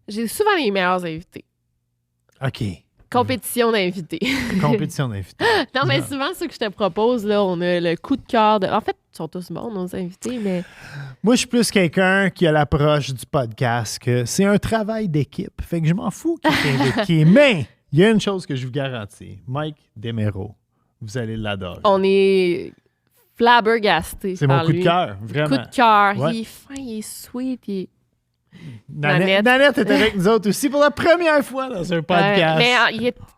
J'ai souvent les meilleurs invités. OK. Compétition d'invités. Compétition d'invités. Non, mais souvent, ce que je te propose, là, on a le coup de cœur de... En fait, ils sont tous bons, nos invités, mais... Moi, je suis plus quelqu'un qui a l'approche du podcast que c'est un travail d'équipe. Fait que je m'en fous qui est. Mais il y a une chose que je vous garantis. Mike Desméraud, vous allez l'adorer. On est flabbergastés. C'est mon coup de cœur, vraiment. Coup de cœur. Ouais. Il est fin, il est sweet, il est... Nanette est avec nous autres aussi pour la première fois dans un podcast. Mais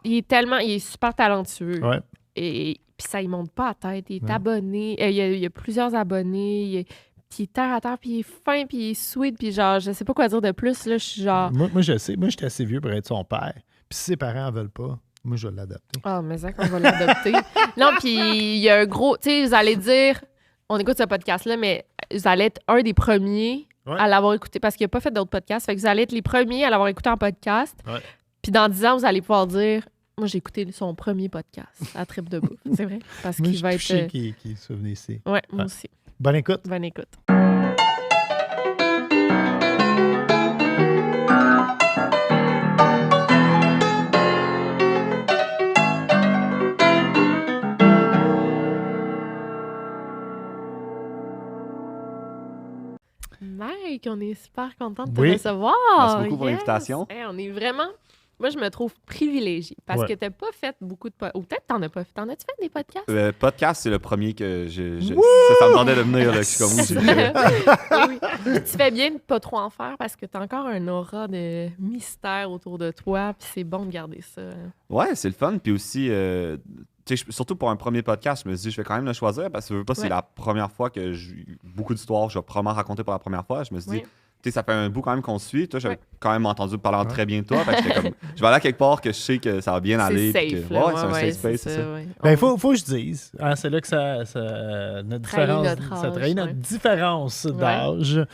il est super talentueux. Ouais. Et puis ça, il monte pas à tête. Il est abonné. Il y a plusieurs abonnés. Puis il est terre à terre, puis il est fin, puis il est sweet. Puis genre, je sais pas quoi dire de plus. Là, je suis genre... Moi, je sais. Moi, j'étais assez vieux pour être son père. Puis si ses parents en veulent pas, moi, je vais l'adopter. Ah, mais ça qu'on va l'adopter. Non, puis il y a un gros... Tu sais, vous allez dire... On écoute ce podcast-là, mais vous allez être un des premiers à l'avoir écouté parce qu'il n'a pas fait d'autres podcasts. Fait que vous allez être les premiers à l'avoir écouté en podcast. Ouais. Puis dans 10 ans, vous allez pouvoir dire... Moi, j'ai écouté son premier podcast à Trip de Bouffe. C'est vrai. Parce qu'il va être... Je sais qu'il soit venu ici. Ouais, moi aussi. Bonne écoute. Bonne écoute. Mike, on est super content de te recevoir. Merci beaucoup pour l'invitation. Hey, on est vraiment... Moi, je me trouve privilégiée parce que tu n'as pas fait beaucoup de podcasts. Ou peut-être que tu n'en as pas fait. T'en as-tu fait des podcasts? Podcast, c'est le premier que ça me demandait de venir. Là, comme oui. Tu fais bien de ne pas trop en faire parce que tu as encore un aura de mystère autour de toi. Puis c'est bon de garder ça. Ouais, c'est le fun. Puis aussi, surtout pour un premier podcast, je me suis dit, je vais quand même le choisir parce que c'est la première fois que beaucoup d'histoires, je vais probablement raconter pour la première fois. Je me suis dit, ça fait un bout quand même qu'on se suit. Toi, j'avais quand même entendu parler très bien de toi. Fait que j'étais comme, je vais aller à quelque part que je sais que ça va bien aller. C'est safe. C'est un safe space, c'est ça. Ben, faut que je dise. Hein, c'est là que ça trahit notre différence d'âge.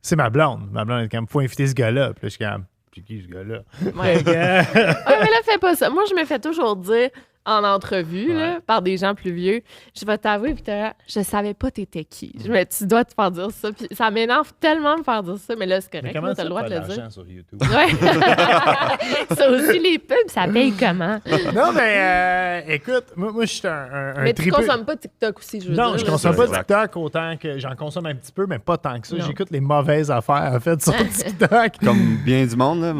C'est ma blonde. Ma blonde est comme, faut inviter ce gars-là. Puis là, je suis comme, c'est qui ce gars-là? Ouais. Mais là, fais pas ça. Moi, je me fais toujours dire en entrevue là, par des gens plus vieux, je vais t'avouer, puis je savais pas t'étais qui. Tu dois te faire dire ça. Puis ça m'énerve tellement de me faire dire ça, mais là, c'est correct. Comment t'as le droit de le dire. Sur YouTube? Ouais. Ça aussi, les pubs, ça paye comment? Non, mais écoute, moi je suis un mais tu consommes pas TikTok aussi, je veux dire. Non, je consomme pas TikTok autant que j'en consomme un petit peu, mais pas tant que ça. J'écoute les mauvaises affaires, en fait, sur TikTok. Comme bien du monde, là.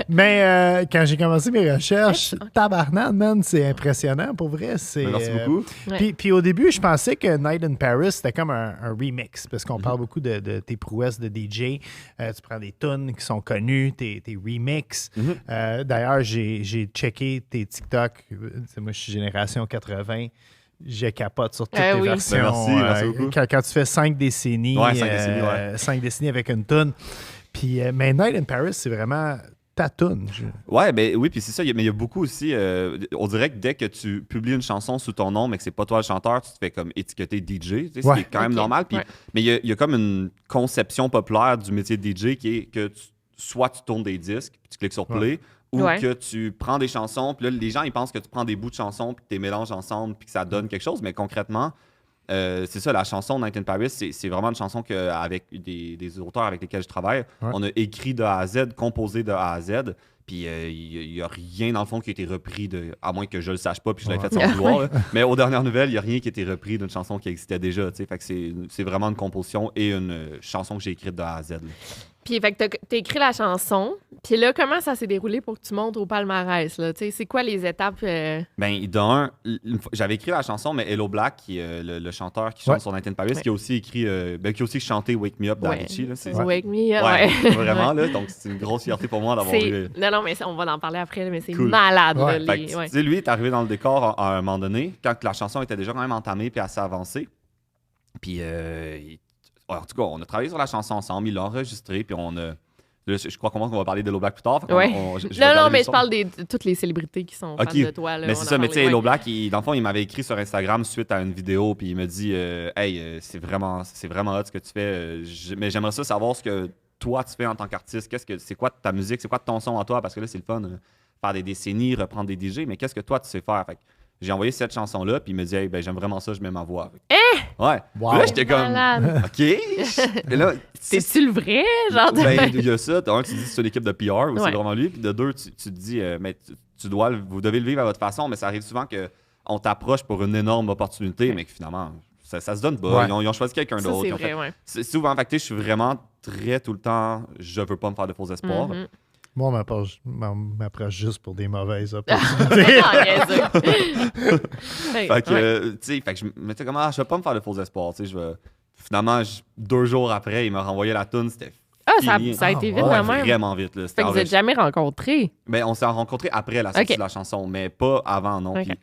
Mais quand j'ai commencé mes recherches, tabarnak, man, c'est impressionnant, pour vrai. Merci beaucoup. Puis au début, je pensais que Night in Paris, c'était comme un remix, parce qu'on parle beaucoup de tes prouesses de DJ. Tu prends des tunes qui sont connues, tes remixes. D'ailleurs, j'ai checké tes TikTok. Moi, je suis génération 80. Je capote sur toutes tes versions. Merci beaucoup. Quand tu fais 5 décennies, 5 décennies avec une tune. Puis, mais Night in Paris, c'est vraiment... ta toune. Oui, puis c'est ça. Mais il y a beaucoup aussi. On dirait que dès que tu publies une chanson sous ton nom, mais que c'est pas toi le chanteur, tu te fais comme étiqueter DJ. Ce qui est quand même normal. Puis, mais il y a comme une conception populaire du métier de DJ qui est que soit tu tournes des disques, puis tu cliques sur play, ou que tu prends des chansons, puis là, les gens, ils pensent que tu prends des bouts de chansons, puis que tu les mélanges ensemble, puis que ça donne quelque chose. Mais concrètement, c'est ça, la chanson Night in Paris, c'est vraiment une chanson qu'avec des auteurs avec lesquels je travaille, on a écrit de A à Z, composé de A à Z, puis il n'y a rien dans le fond qui a été repris, à moins que je le sache pas, puis je l'ai fait sans vouloir. Mais aux dernières nouvelles, il n'y a rien qui a été repris d'une chanson qui existait déjà. Fait que c'est vraiment une composition et une chanson que j'ai écrite de A à Z. Là. Puis, fait que t'as écrit la chanson. Puis là, comment ça s'est déroulé pour que tu montes au palmarès? Là? C'est quoi les étapes? Ben, j'avais écrit la chanson, mais Hello Black, qui est le chanteur qui chante sur Night in Paris, qui a aussi écrit, qui a aussi chanté Wake Me Up d'Avicii. Wake Me Up, vraiment, là. Donc, c'est une grosse fierté pour moi d'avoir eu... Non, mais on va en parler après, mais c'est malade. Là, lui est arrivé dans le décor à un moment donné, quand la chanson était déjà quand même entamée puis assez avancée. Puis, en tout cas, on a travaillé sur la chanson ensemble, il l'a enregistré, puis on a... Là, je crois qu'on va parler de Hello Black plus tard. Non, mais je parle de toutes les célébrités qui sont fans de toi. Là, mais c'est ça, mais tu sais, Hello Black, dans le fond, il m'avait écrit sur Instagram suite à une vidéo, puis il me dit Hey, c'est vraiment hot ce que tu fais, mais j'aimerais ça savoir ce que toi tu fais en tant qu'artiste. C'est quoi ta musique, c'est quoi ton son à toi, parce que là, c'est le fun, faire des décennies, reprendre des DJ, mais qu'est-ce que toi tu sais faire? Fait que J'ai envoyé cette chanson-là, puis il me dit, hey, ben, j'aime vraiment ça, je mets ma voix. Wow. Ouais. Puis là, j'étais comme, OK. Et là, c'est-tu le vrai? Genre ben, il y a ça. Un, tu dis c'est une équipe de PR ou c'est vraiment lui. Puis de deux, tu te dis, mais vous devez le vivre à votre façon, mais ça arrive souvent qu'on t'approche pour une énorme opportunité, mais que finalement, ça se donne pas. Ils ont choisi quelqu'un d'autre. C'est vrai, C'est souvent, fait que, je suis vraiment très tout le temps, je veux pas me faire de faux espoirs. Moi, on m'approche juste pour des mauvaises opportunités. Fait que je m'étais comme, je vais pas me faire de faux espoirs. Finalement, 2 jours après, il m'a renvoyé la toune. C'était ça a été vite, quand même. Vraiment vite. Là. Fait que vous n'êtes jamais rencontrés? Ben, on s'est rencontrés après la sortie de la chanson, mais pas avant, non. Puis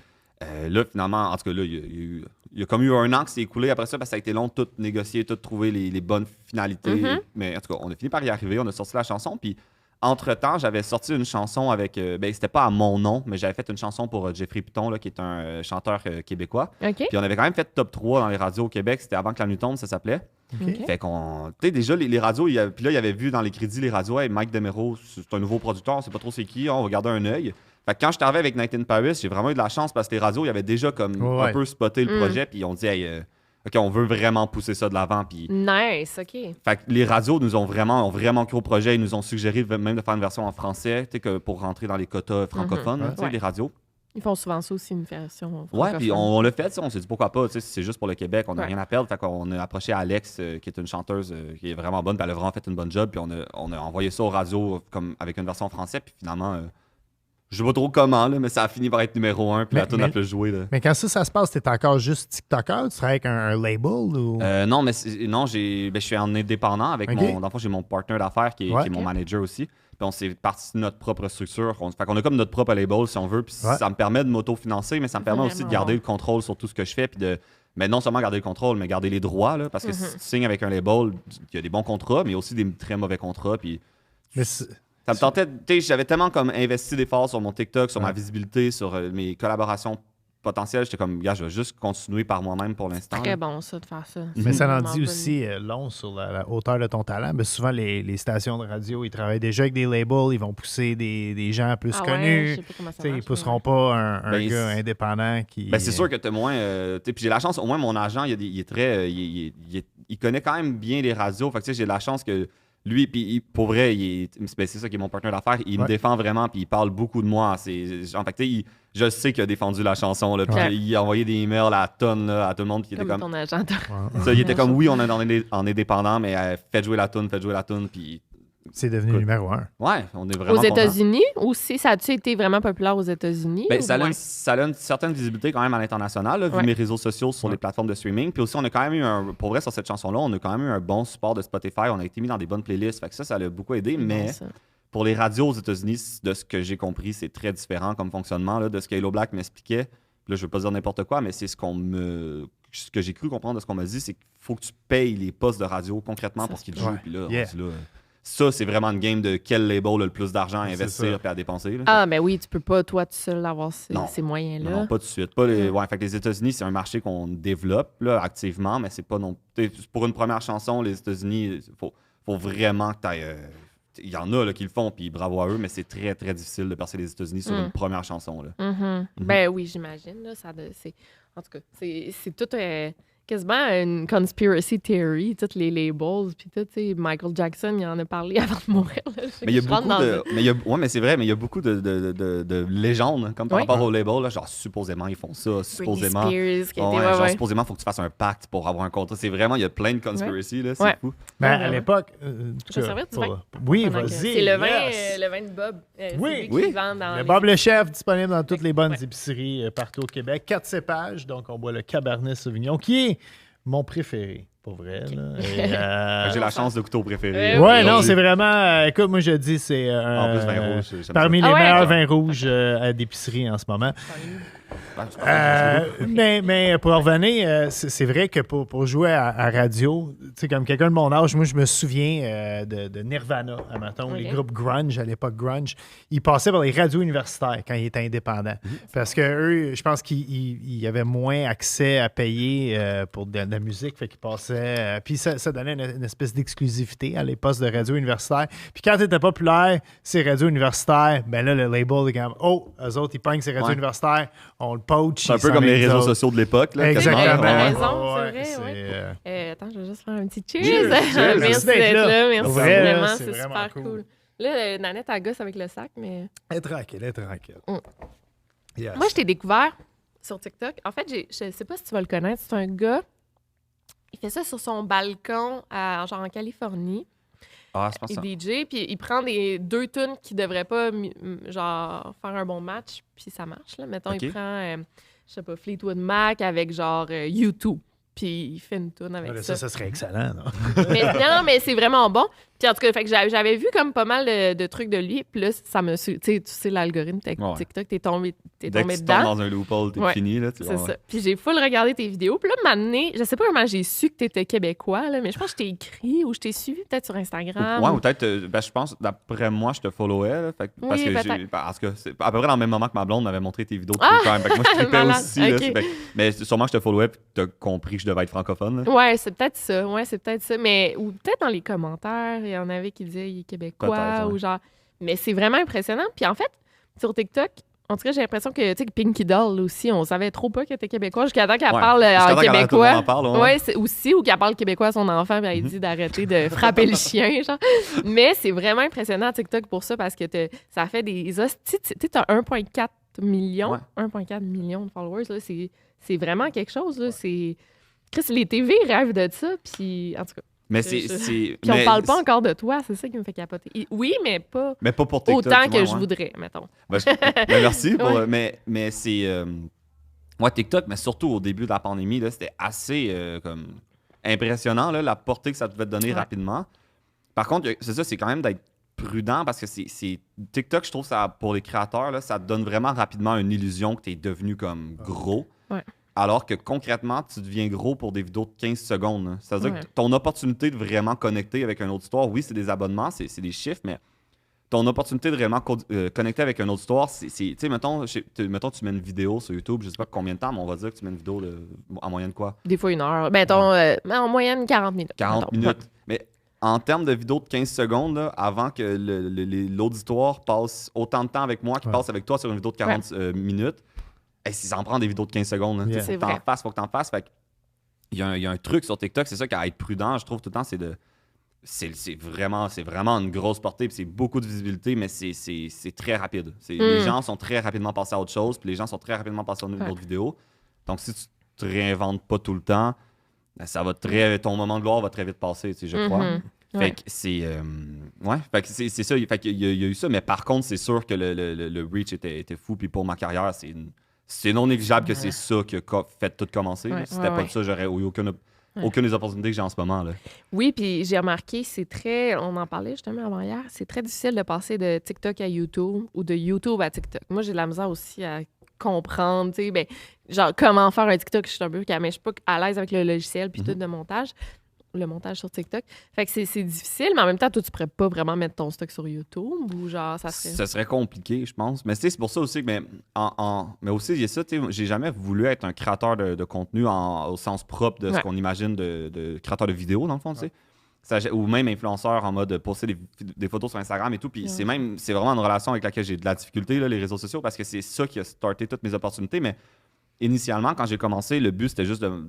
là, finalement, en tout cas, là, il y a comme eu 1 an qui s'est écoulé après ça, parce que ça a été long de tout négocier, tout trouver les bonnes finalités. Mais en tout cas, on a fini par y arriver. On a sorti la chanson, puis entre-temps, j'avais sorti une chanson avec... c'était pas à mon nom, mais j'avais fait une chanson pour Jeffrey Piton, là, qui est un chanteur québécois. Puis on avait quand même fait top 3 dans les radios au Québec. C'était avant que la nuit tombe, ça s'appelait. Fait qu'on... Tu sais, déjà, les radios... Puis là, il y avait vu dans les crédits les radios, hey, Mike Demero, c'est un nouveau producteur, on sait pas trop c'est qui, on va garder un œil. Fait que quand je suis arrivé avec Night in Paris, j'ai vraiment eu de la chance parce que les radios, il y avait déjà comme un peu spoté le projet, puis on dit, hey... OK, on veut vraiment pousser ça de l'avant. Puis... Nice, OK. Fait que les radios nous ont vraiment cru au projet. Ils nous ont suggéré même de faire une version en français, pour rentrer dans les quotas francophones, les radios. Ils font souvent ça aussi, une version francophone. Ouais, puis on l'a fait, on s'est dit pourquoi pas, c'est juste pour le Québec, on n'a rien à perdre. Fait qu'on a approché Alex, qui est une chanteuse qui est vraiment bonne, puis elle a vraiment fait une bonne job, puis on a envoyé ça aux radios comme avec une version en français, puis finalement... je sais pas trop comment, là, mais ça a fini par être numéro 1, puis la tune a pu jouer. Là. Mais quand ça se passe, t'es encore juste TikToker? Tu travailles avec un label? Ou... non, je suis en indépendant avec mon... Dans le fond, j'ai mon partner d'affaires qui est mon manager aussi. Puis on s'est parti de notre propre structure. Fait qu'on a comme notre propre label, si on veut. Puis ça me permet de m'autofinancer, mais ça me permet aussi de garder le contrôle sur tout ce que je fais. Puis mais non seulement garder le contrôle, mais garder les droits. Là, parce que si tu signes avec un label, il y a des bons contrats, mais il y a aussi des très mauvais contrats. Puis... Ça me tentait, j'avais tellement comme investi d'efforts sur mon TikTok, sur ma visibilité, sur mes collaborations potentielles. J'étais comme, gars, je vais juste continuer par moi-même pour l'instant. C'est très bon, ça, de faire ça. Mais ça en dit aussi long sur la hauteur de ton talent. Mais souvent, les stations de radio, ils travaillent déjà avec des labels, ils vont pousser des gens plus connus. Je sais pas comment ça marche, ils pousseront pas un gars indépendant qui... c'est sûr que tu as moins... puis j'ai la chance, au moins mon agent, il est très... il connaît quand même bien les radios. Fait que j'ai la chance que... Lui, puis pour vrai, c'est ça qui est mon partenaire d'affaires. Il me défend vraiment, puis il parle beaucoup de moi. En fait, je sais qu'il a défendu la chanson. Là, puis il a envoyé des emails à tonnes à tout le monde qui était comme. Ton agent. Ça, il était comme, oui, on est en indépendant, mais faites jouer la toune, puis. C'est devenu numéro 1. Ouais, on est vraiment. Aux États-Unis aussi, ça a-tu été vraiment populaire aux États-Unis? Ça a une certaine visibilité quand même à l'international, vu mes réseaux sociaux sur les plateformes de streaming. Puis aussi, on a quand même eu pour vrai, sur cette chanson-là, on a quand même eu un bon support de Spotify. On a été mis dans des bonnes playlists. Fait que ça l'a beaucoup aidé. Mais pour les radios aux États-Unis, de ce que j'ai compris, c'est très différent comme fonctionnement, là, de ce qu'Hello Black m'expliquait. Puis là, je veux pas dire n'importe quoi, mais c'est ce que j'ai cru comprendre de ce qu'on m'a dit, c'est qu'il faut que tu payes les postes de radio concrètement pour ce qu'ils jouent. Puis là, ça, c'est vraiment une game de quel label a le plus d'argent à investir et à dépenser. Là. Ah, mais oui, tu peux pas, toi, tout seul, avoir ces moyens-là. Non, pas tout de suite. Fait que les États-Unis, c'est un marché qu'on développe là, activement, mais c'est pas non. Pour une première chanson, les États-Unis, faut vraiment que tu ailles. Il y en a là, qui le font, puis bravo à eux, mais c'est très, très difficile de percer les États-Unis sur une première chanson. Là. Ben oui, j'imagine. Là, en tout cas, c'est tout quasiment une conspiracy theory, tous les labels, puis tout, Michael Jackson, il en a parlé avant de mourir. Là, mais il y a beaucoup de... mais c'est vrai, mais il y a beaucoup de légendes, comme par rapport au label, là, genre supposément ils font ça, supposément... supposément il faut que tu fasses un pacte pour avoir un contrat. C'est vraiment, il y a plein de conspiracy, là, c'est fou. Ben, à l'époque... Je vais servir du vin. Oui, vas-y. C'est le vin de Bob. Oui. Le Bob le Chef, disponible dans toutes les bonnes épiceries partout au Québec. 4 cépages, donc on boit le Cabernet Sauvignon, qui est mon préféré, pour vrai. Là. J'ai la chance de couteau préféré. Ouais, non, c'est vraiment... écoute, moi, je dis, c'est en plus, vin rouge, parmi les meilleurs vins rouges à d'épicerie en ce moment. Mais pour revenir, c'est vrai que pour jouer à radio, tu sais, comme quelqu'un de mon âge, moi, je me souviens de Nirvana, admettons, les groupes grunge, à l'époque grunge, ils passaient par les radios universitaires quand ils étaient indépendants. Parce que eux, je pense qu'ils avaient moins accès à payer pour de la musique, fait qu'ils passaient... puis ça donnait une espèce d'exclusivité à les postes de radio universitaires. Puis quand tu étais populaire, ces radios universitaires, ben là, le label est comme, eux autres, ils pognent ces radios universitaires, on le poach. C'est un peu comme les réseaux sociaux de l'époque. Là, exactement. T'as raison, c'est vrai. Attends, je vais juste faire un petit cheers. Merci d'être là. Merci vraiment, c'est super cool. Là, Nanette, elle gosse avec le sac, mais... Elle est tranquille. Yes. Moi, je t'ai découvert sur TikTok. En fait, je sais pas si tu vas le connaître. C'est un gars, il fait ça sur son balcon, genre en Californie. Ah, c'est pas ça. Il DJ, puis il prend deux tunes qui devraient pas, genre, faire un bon match, puis ça marche, là. Mettons, il prend, je sais pas, Fleetwood Mac avec, genre, U2. Puis il fait une tourne avec ça. Ça serait excellent, non? mais c'est vraiment bon. Puis en tout cas, fait que j'avais vu comme pas mal de trucs de lui. Puis là, ça me... Tu sais, l'algorithme TikTok, t'es tombé dedans. Dès que tu tombes dans un loophole, t'es fini. Là, c'est ça. Puis j'ai full regardé tes vidéos. Puis là, maintenant, je sais pas comment j'ai su que t'étais québécois, là, mais je pense que je t'ai écrit ou je t'ai suivi peut-être sur Instagram. Ou peut-être, je pense, d'après moi, je te followais. Là, parce que c'est à peu près dans le même moment que ma blonde m'avait montré tes vidéos de True Crime. Fait que moi, je trippais aussi. Okay. Là, mais sûrement que je te followais et t'as compris que je devais être francophone. Là. Ouais, c'est peut-être ça. Mais, ou peut-être dans les commentaires, il y en avait qui disaient il est québécois ou genre. Mais c'est vraiment impressionnant. Puis en fait, sur TikTok, en tout cas, j'ai l'impression que, tu sais, Pinky Doll aussi, on savait trop pas qu'elle était québécois jusqu'à temps qu'elle parle en québécois. C'est aussi, ou qu'elle parle québécois à son enfant, puis elle dit d'arrêter de frapper le chien, genre. Mais c'est vraiment impressionnant TikTok pour ça parce que ça fait des hosties. Tu sais, t'as 1,4 million, 1,4 million de followers, là. C'est vraiment quelque chose, là. C'est. Chris, les TV rêvent de ça, puis en tout cas. Mais puis on parle pas encore de toi, c'est ça qui me fait capoter. Oui, mais pas pour TikTok, autant que je voudrais, mettons. Merci. Mais c'est... Moi, TikTok, mais surtout au début de la pandémie, là, c'était assez comme impressionnant, là, la portée que ça devait te donner rapidement. Par contre, c'est ça, c'est quand même d'être prudent parce que c'est TikTok, je trouve, ça pour les créateurs, là, ça te donne vraiment rapidement une illusion que tu es devenu comme gros. Ouais. Alors que concrètement, tu deviens gros pour des vidéos de 15 secondes. Là. Ça veut dire que ton opportunité de vraiment connecter avec une auditoire, oui, c'est des abonnements, c'est des chiffres, mais ton opportunité de vraiment connecter avec une auditoire, c'est tu sais, mettons, tu mets une vidéo sur YouTube, je sais pas combien de temps, mais on va dire que tu mets une vidéo en moyenne quoi? Des fois 1 heure. Mettons, en moyenne 40 minutes. 40 minutes. Ouais. Mais en termes de vidéo de 15 secondes, là, avant que l'auditoire passe autant de temps avec moi qu'il passe avec toi sur une vidéo de 40 minutes, si ça en prend des vidéos de 15 secondes, faut que t'en fasses. Fait il y a un truc sur TikTok, c'est ça qu'à être prudent, je trouve tout le temps, c'est vraiment une grosse portée, puis c'est beaucoup de visibilité, mais c'est très rapide. Les gens sont très rapidement passés à autre chose, puis les gens sont très rapidement passés à une autre vidéo. Donc si tu te réinventes pas tout le temps, ça va ton moment de gloire va très vite passer, tu sais, je crois. Fait que c'est fait que c'est ça, fait qu'il y a eu ça, mais par contre, c'est sûr que le reach était fou, puis pour ma carrière, c'est non négligeable que c'est ça qui a fait tout commencer. Si c'était pas ça, j'aurais eu aucune des opportunités que j'ai en ce moment. Là. Oui, puis j'ai remarqué, on en parlait justement avant hier, c'est très difficile de passer de TikTok à YouTube ou de YouTube à TikTok. Moi, j'ai de la misère aussi à comprendre, tu sais, genre comment faire un TikTok, je suis un peu mais je suis pas à l'aise avec le logiciel puis tout de montage. Le montage sur TikTok. Fait que c'est difficile, mais en même temps, toi, tu pourrais pas vraiment mettre ton stock sur YouTube ou genre, ça serait... Ça serait compliqué, je pense. Mais c'est pour ça aussi que... Mais aussi, il y a ça, j'ai jamais voulu être un créateur de contenu au sens propre de ce qu'on imagine de créateur de vidéo, dans le fond, tu sais. Ou même influenceur en mode poster des photos sur Instagram et tout. Puis c'est vraiment une relation avec laquelle j'ai de la difficulté, là, les réseaux sociaux, parce que c'est ça qui a starté toutes mes opportunités. Mais initialement, quand j'ai commencé, le but, c'était juste de...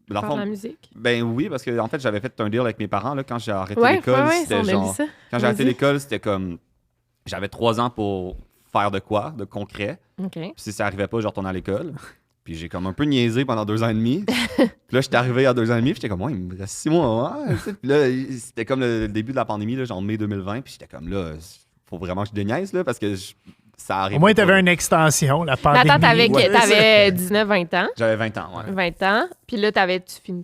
Faire de la musique? Ben oui, parce que en fait, j'avais fait un deal avec mes parents là, quand j'ai arrêté l'école. C'était genre. Quand j'ai arrêté l'école, c'était comme. J'avais 3 ans pour faire de concret. Puis si ça arrivait pas, je retournais à l'école. Puis j'ai comme un peu niaisé pendant 2 ans et demi. Puis là, j'étais arrivé à 2 ans et demi. Puis j'étais comme, il me reste 6 mois. Puis là, c'était comme le début de la pandémie, là, genre mai 2020. Puis j'étais comme là, faut vraiment que je déniaise, là, parce que ça arrive. Au moins, tu avais une extension, la pandémie. Attends, t'avais 19-20 ans. J'avais 20 ans, 20 ans. Puis là, t'avais fini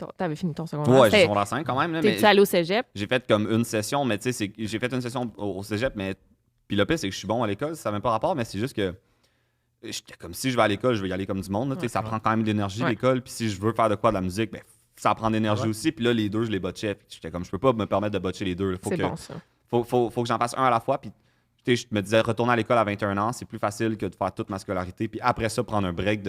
ton secondaire. Ouais, j'ai secondaire 5 quand même. T'es-tu allé au cégep? J'ai fait comme une session, mais tu sais, j'ai fait une session au cégep, mais puis le pire, c'est que je suis bon à l'école, ça n'a même pas rapport, mais c'est juste que j'étais comme si je vais à l'école, je vais y aller comme du monde. Ça prend quand même de l'énergie, l'école. Puis si je veux faire de quoi de la musique, ben, ça prend de l'énergie aussi. Puis là, les deux, je les botchais. J'étais comme, je peux pas me permettre de botcher les deux. C'est bon, ça. Faut que j'en fasse un à la fois. Puis je me disais, retourner à l'école à 21 ans, c'est plus facile que de faire toute ma scolarité. Puis après ça, prendre un break.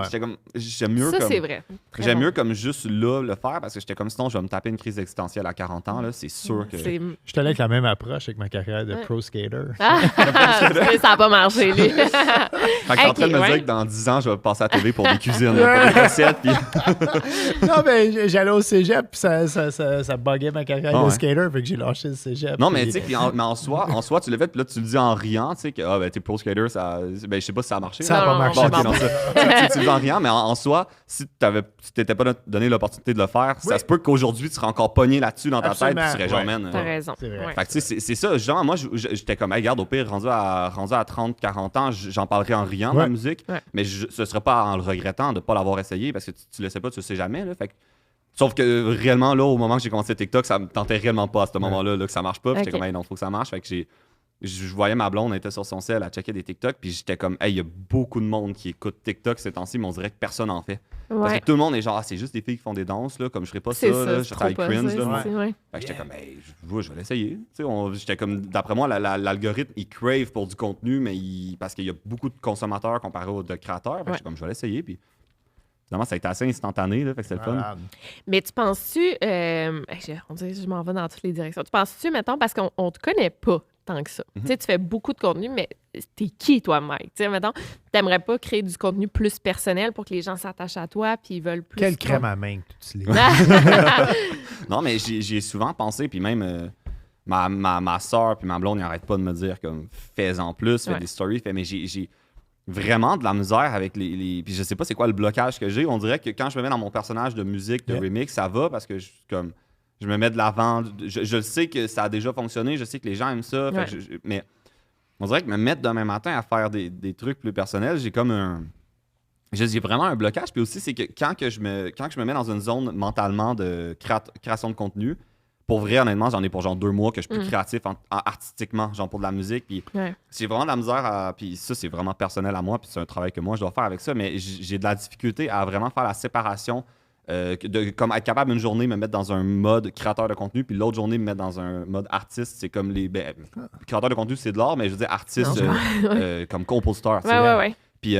J'étais comme, j'aime mieux ça, comme... c'est vrai. J'aime mieux comme juste là le faire parce que j'étais comme sinon je vais me taper une crise existentielle à 40 ans. Là, c'est sûr que... Je suis allé avec la même approche avec ma carrière de pro skater. Ça n'a pas marché, lui. Fait que t'es en train de me dire que dans 10 ans, je vais passer à la TV pour des cuisines, pour des recettes. Puis... Non, mais j'allais au cégep, puis ça buguait ma carrière de skater, fait que j'ai lâché le cégep. Non, mais tu sais, mais en soi, tu le fais, puis là, tu le dis en riant, tu sais, que t'es pro skater, je sais pas si ça a marché. Ça n'a pas marché. Bon, tu le dis en riant, mais en soi, si tu t'étais pas donné l'opportunité de le faire, ça se peut qu'aujourd'hui, tu serais encore pogné là-dessus dans ta tête, puis tu serais genre, man. T'as raison. Fait que tu sais, c'est ça. Genre, moi, j'étais comme, hey, regarde, au pire, rendu à 30-40 ans, j'en parlerai en riant de la musique, mais ce serait pas en le regrettant de pas l'avoir essayé, parce que tu le sais pas, tu le sais jamais, là. Fait que, sauf que réellement, là, au moment que j'ai commencé TikTok, ça me tentait réellement pas à ce moment-là là, que ça marche pas. Puis j'étais comme, hey, non, faut que ça marche. Fait que je voyais ma blonde, elle était sur son sel, elle checkait des TikTok, puis j'étais comme, hey, il y a beaucoup de monde qui écoute TikTok ces temps-ci, mais on dirait que personne en fait. Parce que tout le monde est genre, c'est juste des filles qui font des danses, là, comme je ferais pas ça, là, je serais cringe. Fait que j'étais comme, hey, je vais l'essayer. J'étais comme, d'après moi, l'algorithme, il crave pour du contenu, mais parce qu'il y a beaucoup de consommateurs comparé aux de créateurs. Fait que j'étais comme, je vais l'essayer, puis. Finalement, ça a été assez instantané, là, fait que c'est le fun. Mais tu penses-tu... on dirait que je m'en vais dans toutes les directions. Tu penses-tu, mettons, parce qu'on te connaît pas tant que ça. Tu sais, tu fais beaucoup de contenu, mais t'es qui, toi, Mike? Tu sais, mettons, t'aimerais pas créer du contenu plus personnel pour que les gens s'attachent à toi puis ils veulent plus... Quelle crème à main que tu utilises? Non, mais j'y ai souvent pensé, puis même... ma soeur puis ma blonde, ils n'arrêtent pas de me dire, comme, fais-en plus, fais des stories, mais j'ai vraiment de la misère avec les... Puis je sais pas c'est quoi le blocage que j'ai. On dirait que quand je me mets dans mon personnage de musique, de remix, ça va parce que je me mets de l'avant. Je le sais que ça a déjà fonctionné, je sais que les gens aiment ça. Mais on dirait que me mettre demain matin à faire des trucs plus personnels, j'ai comme un... J'ai vraiment un blocage. Puis aussi, c'est que quand je me mets dans une zone mentalement de création de contenu, pour vrai, honnêtement, j'en ai pour genre 2 mois que je suis plus créatif artistiquement, genre pour de la musique. Puis j'ai vraiment de la misère puis ça, c'est vraiment personnel à moi, puis c'est un travail que moi, je dois faire avec ça, mais j'ai de la difficulté à vraiment faire la séparation, comme être capable une journée me mettre dans un mode créateur de contenu, puis l'autre journée me mettre dans un mode artiste. C'est comme créateur de contenu, c'est de l'art, mais je veux dire artiste comme compositeur. Puis,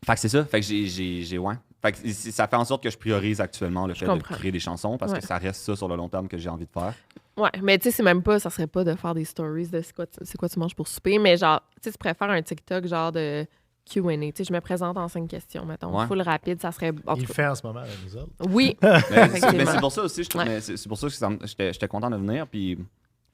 fait que c'est ça. Fait que j'ai Fait que ça fait en sorte que je priorise actuellement le fait de créer des chansons parce que ça reste ça sur le long terme que j'ai envie de faire. Ouais, mais tu sais, c'est même pas, ça serait pas de faire des stories de c'est quoi tu manges pour souper, mais genre, tu sais, tu préfères un TikTok genre de Q&A. Tu sais, je me présente en 5 questions, mettons. Full rapide, ça serait... Il le fait en ce moment avec nous autres. Oui. mais c'est pour ça aussi, je trouve, c'est pour ça que j'étais content de venir, puis...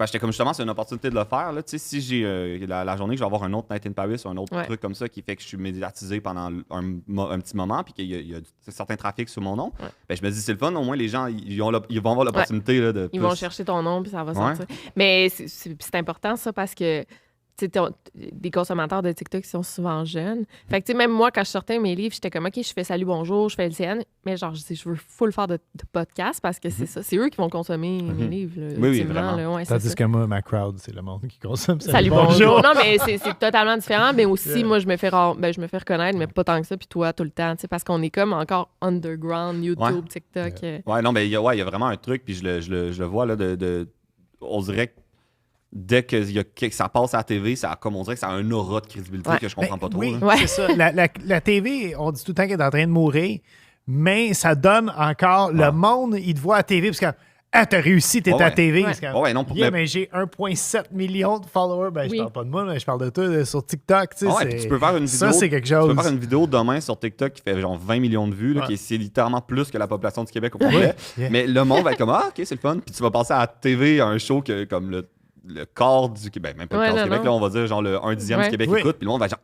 J'étais comme justement, c'est une opportunité de le faire. Là. Si j'ai la journée que je vais avoir un autre Night in Paris ou un autre truc comme ça qui fait que je suis médiatisé pendant un petit moment puis qu'il y a certains trafics sur mon nom, ben, je me dis c'est le fun, au moins les gens ils vont avoir l'opportunité là, de. Ils vont chercher ton nom puis ça va sortir. Mais c'est important ça parce que des consommateurs de TikTok qui sont souvent jeunes. Fait que, tu sais, même moi, quand je sortais mes livres, j'étais comme, OK, je fais Salut, bonjour, je fais le CN, mais genre, je veux full faire de podcast parce que c'est ça. C'est eux qui vont consommer mes livres. Là, oui, vraiment. Là, tandis que moi, ma crowd, c'est le monde qui consomme Salut, bonjour. Non, mais c'est totalement différent. Mais aussi, moi, je me fais reconnaître, mais pas tant que ça. Puis toi, tout le temps, tu sais, parce qu'on est comme encore underground, YouTube, TikTok. Ouais, non, mais il y a vraiment un truc, puis je le vois, là, on dirait que dès que ça passe à la TV, on dirait que ça a un aura de crédibilité que je comprends pas trop. Oui, c'est ça. La TV, on dit tout le temps qu'elle est en train de mourir, mais ça donne encore... Le monde, il te voit à la TV parce que t'as réussi, t'es à la TV. Mais j'ai 1,7 million de followers. Ben, je parle pas de moi, mais je parle de toi sur TikTok. Tu peux faire une vidéo, ça, c'est quelque chose. Tu peux faire une vidéo demain sur TikTok qui fait genre 20 millions de vues, là, c'est littéralement plus que la population du Québec au complet. Mais le monde va être comme, OK, c'est le fun. Puis tu vas passer à la TV à un show que comme le quart du Québec, même pas le quart du Québec, là, on va dire genre le 1/10 du Québec écoute, puis là, on va genre,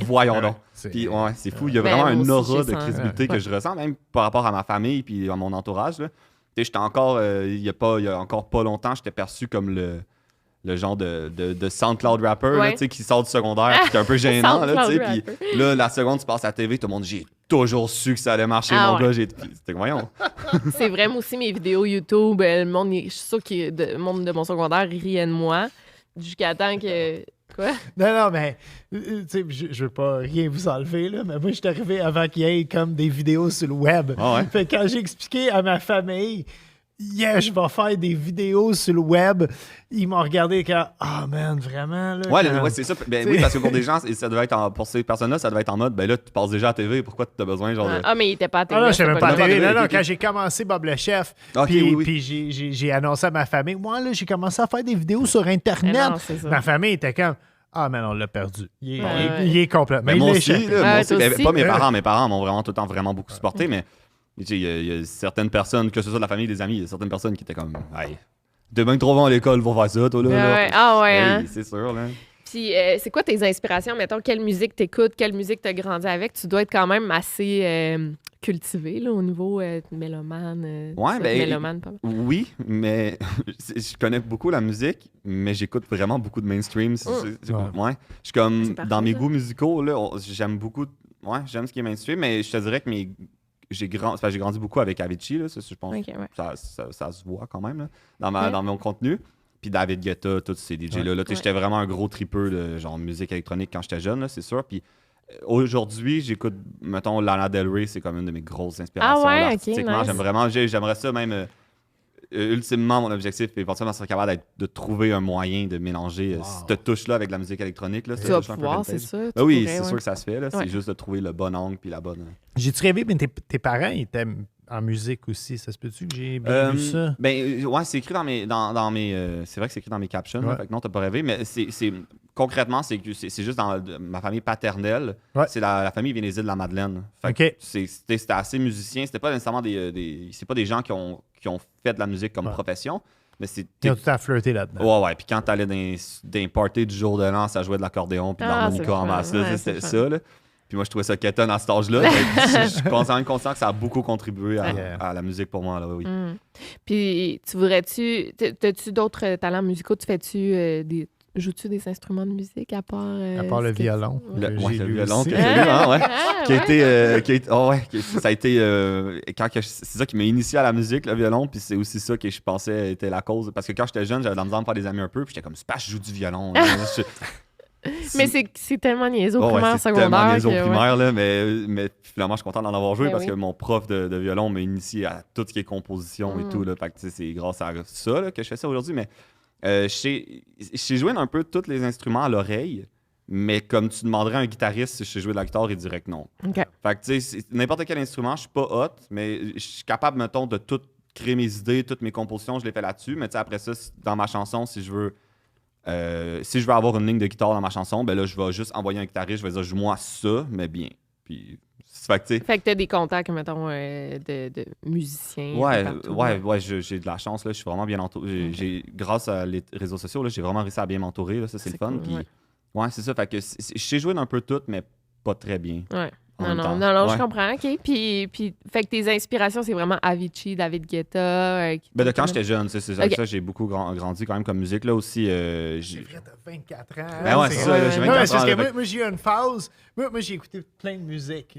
voyons donc. Puis c'est fou, il y a vraiment un aura de crédibilité que je ressens, même par rapport à ma famille puis à mon entourage. Là. J'étais encore, il y a encore pas longtemps, j'étais perçu comme le genre de SoundCloud rapper là, qui sort du secondaire, qui est un peu gênant. Puis là, la seconde, tu passes à la TV, tout le monde, j'ai toujours su que ça allait marcher, mon gars. C'était voyons. C'est vraiment aussi mes vidéos YouTube. Le monde, je suis sûre que le monde de mon secondaire riait de moi jusqu'à temps que... Quoi? Non, mais je veux pas rien vous enlever, là, mais moi, je suis arrivé avant qu'il y ait comme des vidéos sur le web. Fait que quand j'ai expliqué à ma famille yeah, je vais faire des vidéos sur le web. Ils m'ont regardé comme man, vraiment là. Ouais, c'est ça. Ben, oui, parce que pour des gens, ça devait être pour ces personnes-là, ça devait être en mode là, tu passes déjà à la TV, pourquoi tu as besoin genre de... mais il était pas à TV. Non, je savais même pas à la TV. Non, OK. quand j'ai commencé Bob le Chef, puis j'ai annoncé à ma famille, moi là, j'ai commencé à faire des vidéos sur Internet. Non, c'est ça. Ma famille était comme man, on l'a perdu. Il est complètement. Mais moi aussi, pas mes parents. Mes parents m'ont vraiment tout le temps vraiment beaucoup supporté, mais il y a certaines personnes, que ce soit de la famille, des amis, il y a certaines personnes qui étaient comme hey, t'es bien trop bon à l'école pour faire ça, toi là. Ah ouais, hein? C'est sûr, là. Puis, c'est quoi tes inspirations? Mettons, quelle musique t'écoutes, quelle musique t'as grandi avec? Tu dois être quand même assez cultivé là, au niveau mélomane. Mélomane, pas. Oui, mais je connais beaucoup la musique, mais j'écoute vraiment beaucoup de mainstream. Ouais. Je suis comme, dans mes goûts musicaux, là, j'aime beaucoup... Ouais, j'aime ce qui est mainstream, mais je te dirais que j'ai grandi beaucoup avec Avicii, là, ça, je pense ça se voit quand même là, dans mon contenu. Puis David Guetta, tous ces DJ-là. J'étais vraiment un gros tripeux de genre musique électronique quand j'étais jeune, là, c'est sûr. Puis aujourd'hui, j'écoute, mettons, Lana Del Rey, c'est comme une de mes grosses inspirations artistiquement. Nice. J'aimerais ça même... ultimement, mon objectif, éventuellement, serait capable de trouver un moyen de mélanger cette touche-là avec la musique électronique. Là, tu vas pouvoir, c'est ça. Oui, c'est sûr que ça se fait. Là. C'est juste de trouver le bon angle puis la bonne... J'ai-tu rêvé, mais tes parents étaient en musique aussi. Ça se peut-tu que j'ai bien vu ça? Ouais, c'est écrit dans mes... c'est vrai que c'est écrit dans mes captions. Là, fait que non, t'as pas rêvé, mais concrètement, c'est juste dans ma famille paternelle. C'est la famille vient des îles de la Madeleine. Fait que c'était assez musicien. C'était pas nécessairement c'est pas des gens qui ont fait de la musique comme profession. Mais ils ont tout à flirter là-dedans. Ouais. Puis quand t'allais dans des parties du jour de l'an, ça jouait de l'accordéon puis de l'harmonica en masse. C'était ça, là. Puis moi, je trouvais ça quétaine à cet âge-là. Je suis conscient que ça a beaucoup contribué à la musique pour moi, là, oui. Puis, t'as-tu d'autres talents musicaux? Joues-tu des instruments de musique à part le violon? Le violon que j'ai lu, qui a été... ça a été... c'est ça qui m'a initié à la musique, le violon, puis c'est aussi ça que je pensais était la cause. Parce que quand j'étais jeune, j'avais de la misère à me faire des amis un peu, puis j'étais comme, c'est pas, je joue du violon. Mais c'est tellement niaiseux au primaire, secondaire. C'est tellement niaiseux au primaire, là, mais finalement, je suis content d'en avoir joué parce que mon prof de violon m'a initié à tout ce qui est composition et tout. Là, fait que c'est grâce à ça là, que je fais ça aujourd'hui. Mais je sais jouer un peu tous les instruments à l'oreille, mais comme tu demanderais à un guitariste si je sais jouer de la guitare, il dirait que non. Okay. Fait que tu sais, n'importe quel instrument, je suis pas hot, mais je suis capable, mettons, de tout créer mes idées, toutes mes compositions, je les fais là-dessus. Mais après ça, dans ma chanson, si je veux avoir une ligne de guitare dans ma chanson, ben là, je vais juste envoyer un guitariste, je vais dire, joue-moi ça, mais bien. Puis, fait que t'as des contacts, mettons, de musiciens. Ouais, j'ai de la chance, là, je suis vraiment bien entouré. Grâce à les réseaux sociaux, là, j'ai vraiment réussi à bien m'entourer, là, ça, c'est le fun. Cool, puis, c'est ça, fait que je sais jouer un peu tout, mais pas très bien. Ouais. Non, je comprends. OK. Puis, fait que tes inspirations, c'est vraiment Avicii, David Guetta. De quand j'étais jeune, c'est ça. Ça, j'ai beaucoup grandi quand même comme musique. Là aussi. J'ai fait 24 ans. Ben ouais, c'est ça. J'ai 24 ans. Moi, j'ai eu une phase. Moi, j'ai écouté plein de musique.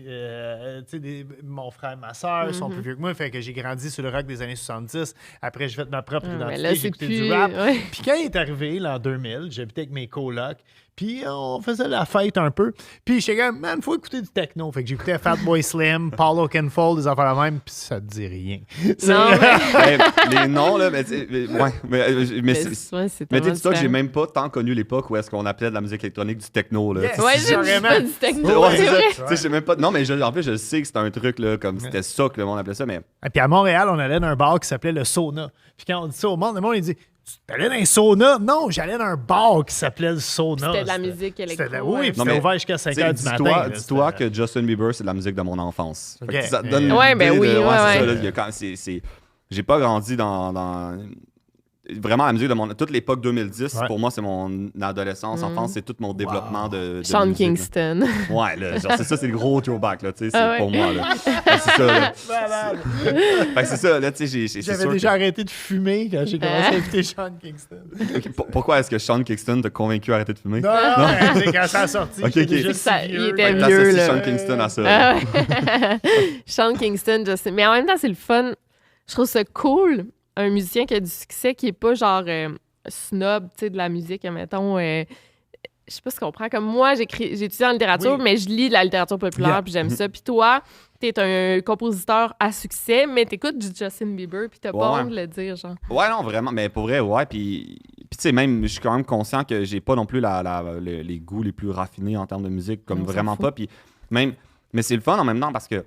Mon frère et ma soeur sont plus vieux que moi. Fait que j'ai grandi sur le rock des années 70. Après, j'ai fait ma propre identité. J'ai écouté du rap. Puis quand il est arrivé, l'an 2000, j'habitais avec mes colocs. Puis on faisait la fête un peu. Puis j'étais comme, man, faut écouter du techno. Fait que j'écoutais Fatboy Slim, Paul Oakenfold, des affaires la même, puis ça te dit rien. Non, les noms, là, mais dis-toi que j'ai même pas tant connu l'époque où est-ce qu'on appelait de la musique électronique du techno. Là. Yes, j'ai pas du techno. Je sais même pas. Non, mais en plus, je sais que c'était un truc, là, comme c'était ça que le monde appelait ça. Mais... Et puis à Montréal, on allait dans un bar qui s'appelait le Sauna. Puis quand on dit ça au monde, le monde, il dit, t'allais dans un sauna? Non, j'allais dans un bar qui s'appelait le Sauna. C'était de la musique électronique. Oui, puis c'était ouvert jusqu'à 5 h du matin. Dis-toi que Justin Bieber, c'est de la musique de mon enfance. Okay. Ça te donne j'ai pas grandi dans vraiment la musique de toute l'époque 2010. Pour moi, c'est mon adolescence, enfance, c'est tout mon développement de Sean musique, Kingston. Ouais, là, genre, c'est ça, c'est le gros throwback, là, tu sais, c'est pour moi, là. C'est ça, là. Fait que c'est ça, là, tu sais, j'avais déjà arrêté de fumer quand j'ai commencé à écouter Sean Kingston. Pourquoi est-ce que Sean Kingston t'a convaincu à arrêter de fumer? Non, c'est quand ça a sorti. Il était vieux, là. Sean Kingston à ça. Sean Kingston, mais en même temps, c'est le fun. Je trouve ça cool. Un musicien qui a du succès qui est pas genre snob, tu sais, de la musique, mettons. je sais pas si tu comprends. Comme moi, j'ai étudié en littérature, mais je lis de la littérature populaire, puis j'aime ça. Puis toi, t'es un compositeur à succès, mais t'écoutes du Justin Bieber, puis t'as pas honte de le dire, genre. Ouais, non, vraiment. Mais pour vrai, ouais. Puis tu sais, même, je suis quand même conscient que j'ai pas non plus les goûts les plus raffinés en termes de musique, comme vraiment pas. Puis même, mais c'est le fun en même temps parce que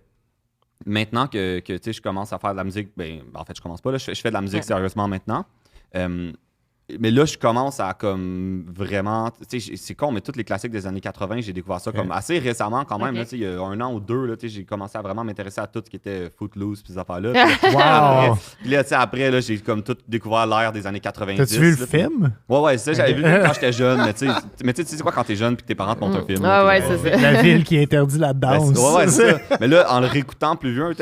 maintenant que tu sais, je commence à faire de la musique, en fait, je commence pas, là, je fais de la musique sérieusement maintenant. Mais là, je commence à comme vraiment. Tu sais, c'est con, mais tous les classiques des années 80, j'ai découvert ça comme assez récemment quand même. Là, il y a 1 an ou 2, là, j'ai commencé à vraiment m'intéresser à tout ce qui était Footloose puis ces affaires-là. Wow! Puis là, après, là, j'ai comme tout découvert l'ère des années 90. T'as-tu vu le film? Ouais, c'est ça, j'avais vu quand j'étais jeune. Mais tu sais, c'est quoi quand t'es jeune puis que tes parents te montrent un film? C'est ça. La ville qui interdit la danse. C'est ça. Mais là, en le réécoutant plus vieux,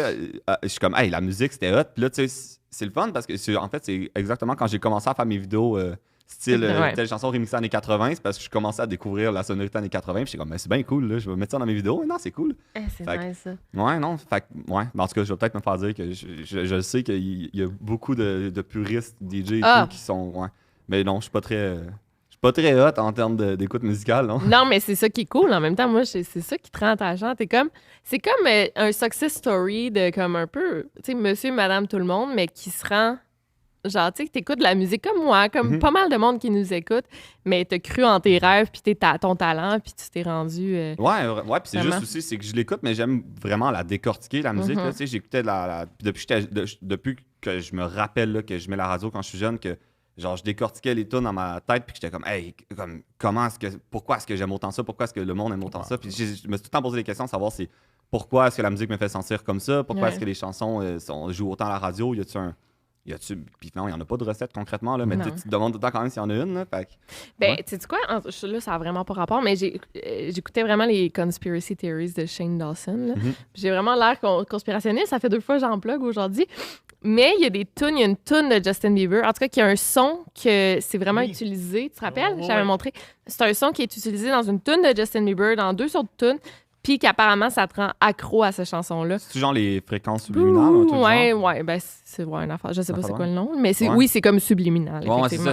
je suis comme, hey, la musique, c'était hot. Puis là, tu sais, c'est le fun parce que en fait, c'est exactement quand j'ai commencé à faire mes vidéos style telle chanson remixée années 80, c'est parce que je commençais à découvrir la sonorité années 80. Puis j'étais comme, c'est bien cool, là, je vais mettre ça dans mes vidéos. Non, c'est cool. C'est nice, ça. Ouais, non. Fait ouais. En tout cas, je vais peut-être me faire dire que je sais qu'il y a beaucoup de puristes DJ et tout qui sont. Ouais. Mais non, je suis pas très hot en termes d'écoute musicale, non? Non, mais c'est ça qui est cool. En même temps, moi, c'est ça qui te rend attachant. C'est comme un success story de comme un peu, tu sais, monsieur, madame, tout le monde, mais qui se rend... Genre, tu sais, que t'écoutes de la musique comme moi, comme pas mal de monde qui nous écoute, mais t'as cru en tes rêves, puis ton talent, puis tu t'es rendu... Ouais, puis c'est juste aussi, c'est que je l'écoute, mais j'aime vraiment la décortiquer, la musique. Tu sais, j'écoutais depuis que je me rappelle là, que je mets la radio quand je suis jeune, que genre, je décortiquais les tunes dans ma tête, puis j'étais comme, hey, pourquoi est-ce que j'aime autant ça? Pourquoi est-ce que le monde aime autant ça? Puis je me suis tout le temps posé des questions, savoir pourquoi est-ce que la musique me fait sentir comme ça? Pourquoi est-ce que les chansons jouent autant à la radio? Puis non, il n'y en a pas de recette concrètement, là, mais tu te demandes tout le temps quand même s'il y en a une. Là, tu sais quoi? Là, ça n'a vraiment pas rapport, mais j'écoutais vraiment les conspiracy theories de Shane Dawson. J'ai vraiment l'air conspirationniste. Ça fait 2 fois que j'en plug aujourd'hui. Mais il y a une toune de Justin Bieber, en tout cas, qui a un son que c'est vraiment utilisé. Tu te rappelles? J'avais montré. C'est un son qui est utilisé dans une toune de Justin Bieber, dans 2 autres tounes. Puis qu'apparemment, ça te rend accro à cette chanson-là. C'est genre les fréquences subliminales? Ouais, c'est une affaire. Je sais pas c'est quoi le nom, mais oui, c'est comme subliminal. Ouais, c'est ça.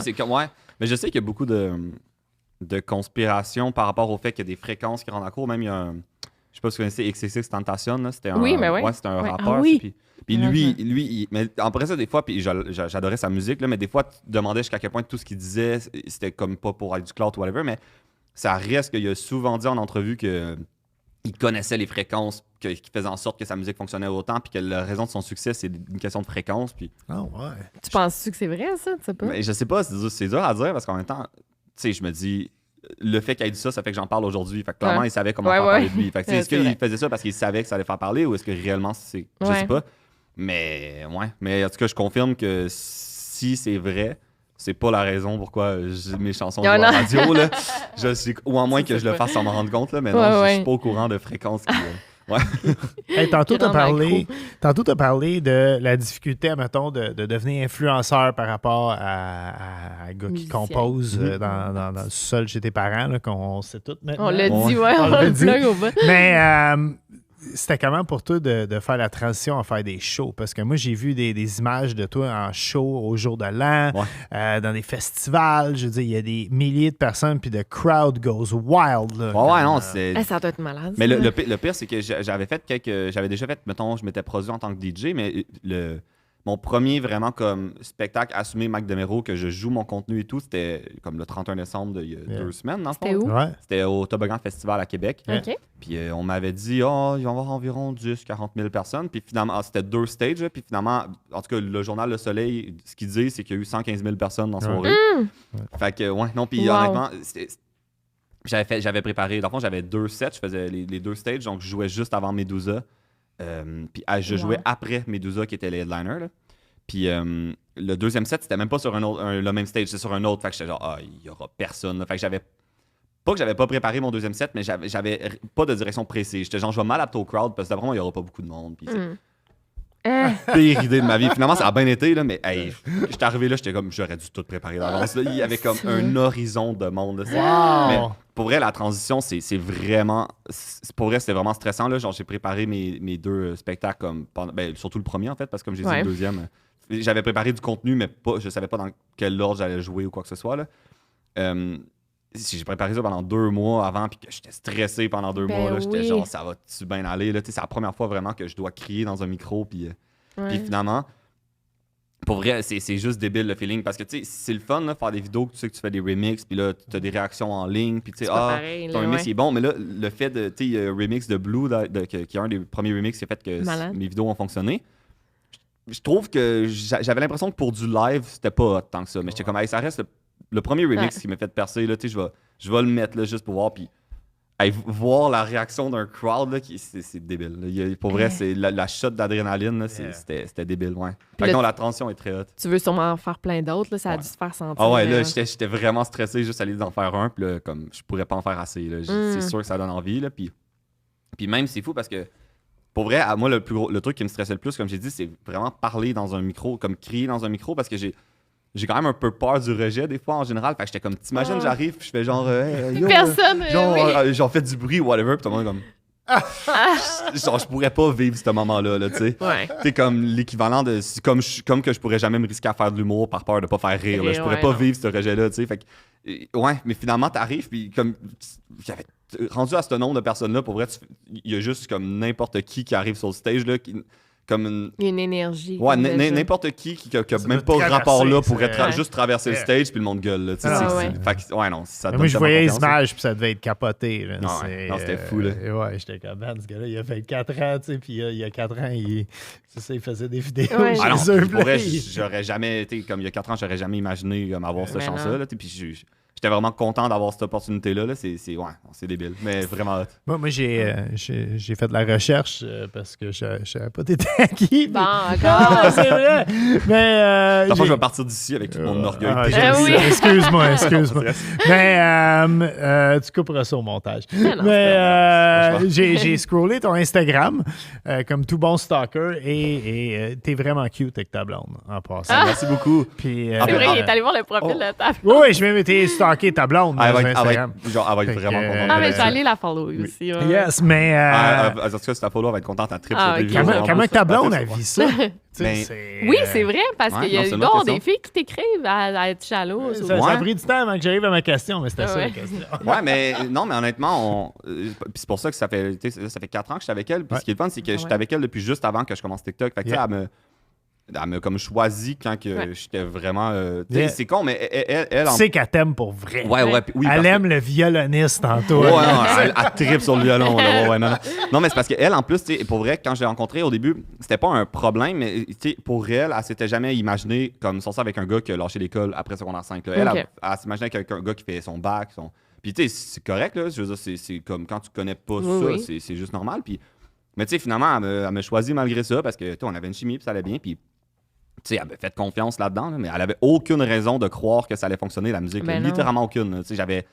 Mais je sais qu'il y a beaucoup de conspirations par rapport au fait qu'il y a des fréquences qui rendent accro. Même il y a un... Je sais pas si vous connaissez XXXTentacion, là. C'était c'était un rappeur. Puis lui, mais après ça, des fois, puis j'adorais sa musique, là, mais des fois, tu te demandais jusqu'à quel point tout ce qu'il disait, c'était comme pas pour aller du clout ou whatever, mais ça reste qu'il a souvent dit en entrevue que il connaissait les fréquences qui faisaient en sorte que sa musique fonctionnait autant, puis que la raison de son succès, c'est une question de fréquence. Puis... Tu penses-tu que c'est vrai, ça? Tu sais pas? Mais je sais pas, c'est dur à dire, parce qu'en même temps, tu sais, je me dis, le fait qu'il ait dit ça fait que j'en parle aujourd'hui. Fait que clairement, il savait comment faire parler de lui. Fait que, est-ce qu'il faisait ça parce qu'il savait que ça allait faire parler, ou est-ce que réellement, c'est... Je sais pas. Mais en tout cas, je confirme que si c'est vrai... C'est pas la raison pourquoi mes chansons jouent à la radio. Là. Ou à moins que je le fasse sans m'en rendre compte. Là, mais non, je suis pas au courant de fréquences qui... Hey, tantôt, tu as parlé de la difficulté, mettons, de devenir influenceur par rapport à un gars qui compose dans le sol chez tes parents, là, qu'on sait tout maintenant. On l'a dit, on l'a dit. Mais c'était comment pour toi de faire la transition à faire des shows? Parce que moi, j'ai vu des images de toi en show au jour de l'an, dans des festivals. Je veux dire, il y a des milliers de personnes, puis the crowd goes wild. Là, non, c'est... ça doit être malade. Mais le pire, c'est que j'avais déjà fait, mettons, je m'étais produit en tant que DJ, mais mon premier vraiment comme spectacle assumé Mac DeMero, que je joue mon contenu et tout, c'était comme le 31 décembre il y a 2 semaines, dans le fond. C'était où? C'était au Toboggan Festival à Québec. OK. Puis on m'avait dit, il va y avoir environ 10-40 000 personnes. Puis finalement, c'était 2 stages. Puis finalement, en tout cas, le journal Le Soleil, ce qu'il dit, c'est qu'il y a eu 115 000 personnes dans son rue. Fait que, puis honnêtement, j'avais préparé, dans le fond, j'avais 2 sets, je faisais les 2 stages, donc je jouais juste avant Medusa. Puis je jouais après Medusa, qui était les headliners. Là. Puis le deuxième set, c'était même pas sur le même stage, c'était sur un autre. Fait que j'étais genre, il y aura personne. Là. Fait que j'avais pas préparé mon deuxième set, mais j'avais pas de direction précise. J'étais genre, je vais m'adapter au crowd parce que d'après moi, il y aura pas beaucoup de monde. Puis pire idée de ma vie. Finalement, ça a bien été, là, mais j'étais arrivé là, j'étais comme, j'aurais dû tout préparer d'avance. Il y avait comme un horizon de monde. Là. Mais pour vrai, la transition, c'est vraiment... Pour vrai, c'était vraiment stressant. Là. Genre, j'ai préparé mes 2 spectacles, comme surtout le premier, en fait, parce que comme j'ai dit, le deuxième... J'avais préparé du contenu, mais je savais pas dans quel ordre j'allais jouer ou quoi que ce soit. Là. si j'ai préparé ça pendant 2 mois avant, puis que j'étais stressé pendant 2 mois, là, j'étais genre, ça va-tu bien aller? Là, c'est la première fois vraiment que je dois crier dans un micro, puis finalement, pour vrai, c'est juste débile le feeling, parce que c'est le fun, là, faire des vidéos, tu sais que tu fais des remixes, puis là, tu as des réactions en ligne, puis tu sais, ton remix est bon, mais là, le fait de, tu sais, remix de Blue, qui est un des premiers remixes qui a fait que mes vidéos ont fonctionné, je trouve que j'avais l'impression que pour du live, c'était pas tant que ça, mais j'étais comme, hey, ça reste le premier remix qui m'a fait percer, là, tu sais, je vais le mettre là, juste pour voir, puis voir la réaction d'un crowd, là, c'est débile. Pour vrai, c'est la shot d'adrénaline, là, c'était débile, ouais. Fait que non, la transition est très haute. Tu veux sûrement en faire plein d'autres, là, ça a dû se faire sentir. Ah ouais, là, j'étais vraiment stressé juste à l'idée d'en faire un, puis là, comme, je pourrais pas en faire assez, là. C'est sûr que ça donne envie, là, puis même, c'est fou parce que, pour vrai, moi, le truc qui me stressait le plus, comme j'ai dit, c'est vraiment parler dans un micro, comme crier dans un micro, parce que j'ai quand même un peu peur du rejet des fois en général. Fait que j'étais comme, t'imagines, j'arrive, puis je fais genre. Yo, personne. Genre, fait du bruit, whatever, puis tout le monde est comme. Genre, je pourrais pas vivre ce moment-là, là, tu sais. Ouais. C'est comme l'équivalent de. C'est comme que je pourrais jamais me risquer à faire de l'humour par peur de pas faire rire. Là. Je pourrais pas vivre ce rejet-là, tu sais. Fait que, ouais, mais finalement, t'arrives, puis comme. J'avais rendu à ce nombre de personnes-là, pour vrai, il y a juste comme n'importe qui arrive sur le stage, là, comme une énergie. Ouais, n'importe qui a même pas rapport là pourrait juste traverser le stage puis le monde gueule. Là, fait que, ouais, non, ça donne. Moi, je voyais les images puis ça devait être capoté. Là. Non, c'était fou. Là. Ouais, j'étais comme, man, ce gars-là, il a fait 4 ans, tu sais, puis il y a 4 ans, il faisait des vidéos chez eux. Pour vrai, j'aurais jamais été, comme il y a 4 ans, j'aurais jamais imaginé avoir cette chance-là. Puis j'étais vraiment content d'avoir cette opportunité-là. Là. C'est débile, mais vraiment hot. Moi j'ai fait de la recherche parce que je savais pas t'étais qui. Bon, encore. C'est vrai. Mais. Je vais partir d'ici avec tout mon orgueil. Oui. Excuse-moi. Mais tu couperas ça au montage. Mais j'ai scrollé ton Instagram comme tout bon stalker et t'es vraiment cute avec ta blonde en passant. Merci beaucoup. Puis, c'est vrai, il est allé voir le profil de ta blonde. Oui, je vais m'étais stalké ta blonde. Elle va être vraiment contente. Ah, mais je vais aller la follow aussi. Ouais. Yes, mais. En tout cas, si ta follow, elle va être contente à trip sur tes vidéos. Comment ta blonde a vu ça? Oui, c'est vrai, parce qu'il y a des filles qui t'écrivent à être jaloux. Ça a pris du temps avant que j'arrive à ma question, mais c'était ça la question. Ouais, mais honnêtement, c'est pour ça que ça fait 4 ans que je suis avec elle. Puis ce qui est le fun, c'est que je suis avec elle depuis juste avant que je commence TikTok. Fait que elle m'a comme choisi quand que j'étais vraiment. C'est con, mais elle tu sais qu'elle t'aime pour vrai. Oui, elle aime le violoniste en toi. Ouais, elle tripe sur le violon. Là, non, mais c'est parce qu'elle, en plus, pour vrai, quand je l'ai rencontrée au début, c'était pas un problème, mais pour elle s'était jamais imaginée comme sortir avec un gars qui a lâché l'école après secondaire 5. Là. Elle s'imaginait avec un gars qui fait son bac. Puis tu sais, c'est correct, là. Je veux dire, c'est comme quand tu connais pas ça, c'est juste normal. Puis... Mais tu sais, finalement, elle m'a choisi malgré ça parce que on avait une chimie, puis ça allait bien. Puis elle avait fait confiance là-dedans, là, mais elle avait aucune raison de croire que ça allait fonctionner, la musique. Littéralement aucune. J'avais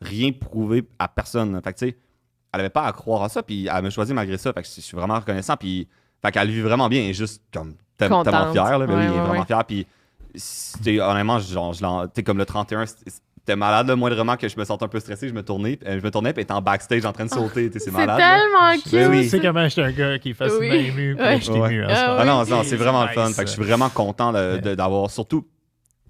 rien prouvé à personne. Là. Fait que, elle avait pas à croire à ça, puis elle m'a choisi malgré ça. Fait que je suis vraiment reconnaissant. Puis, fait qu'elle vit vraiment bien et juste comme tellement fière. Là, elle est vraiment fière. Puis, honnêtement, comme le 31, c'était malade, là, moindrement que je me sentais un peu stressé. Je me tournais, puis elle était en backstage en train de sauter. C'est malade. C'est tellement cute. Tu sais comment j'étais un gars qui est facilement ému, puis je t'ai ému. Non, c'est vraiment le fun. Fait que je suis vraiment content d'avoir, surtout,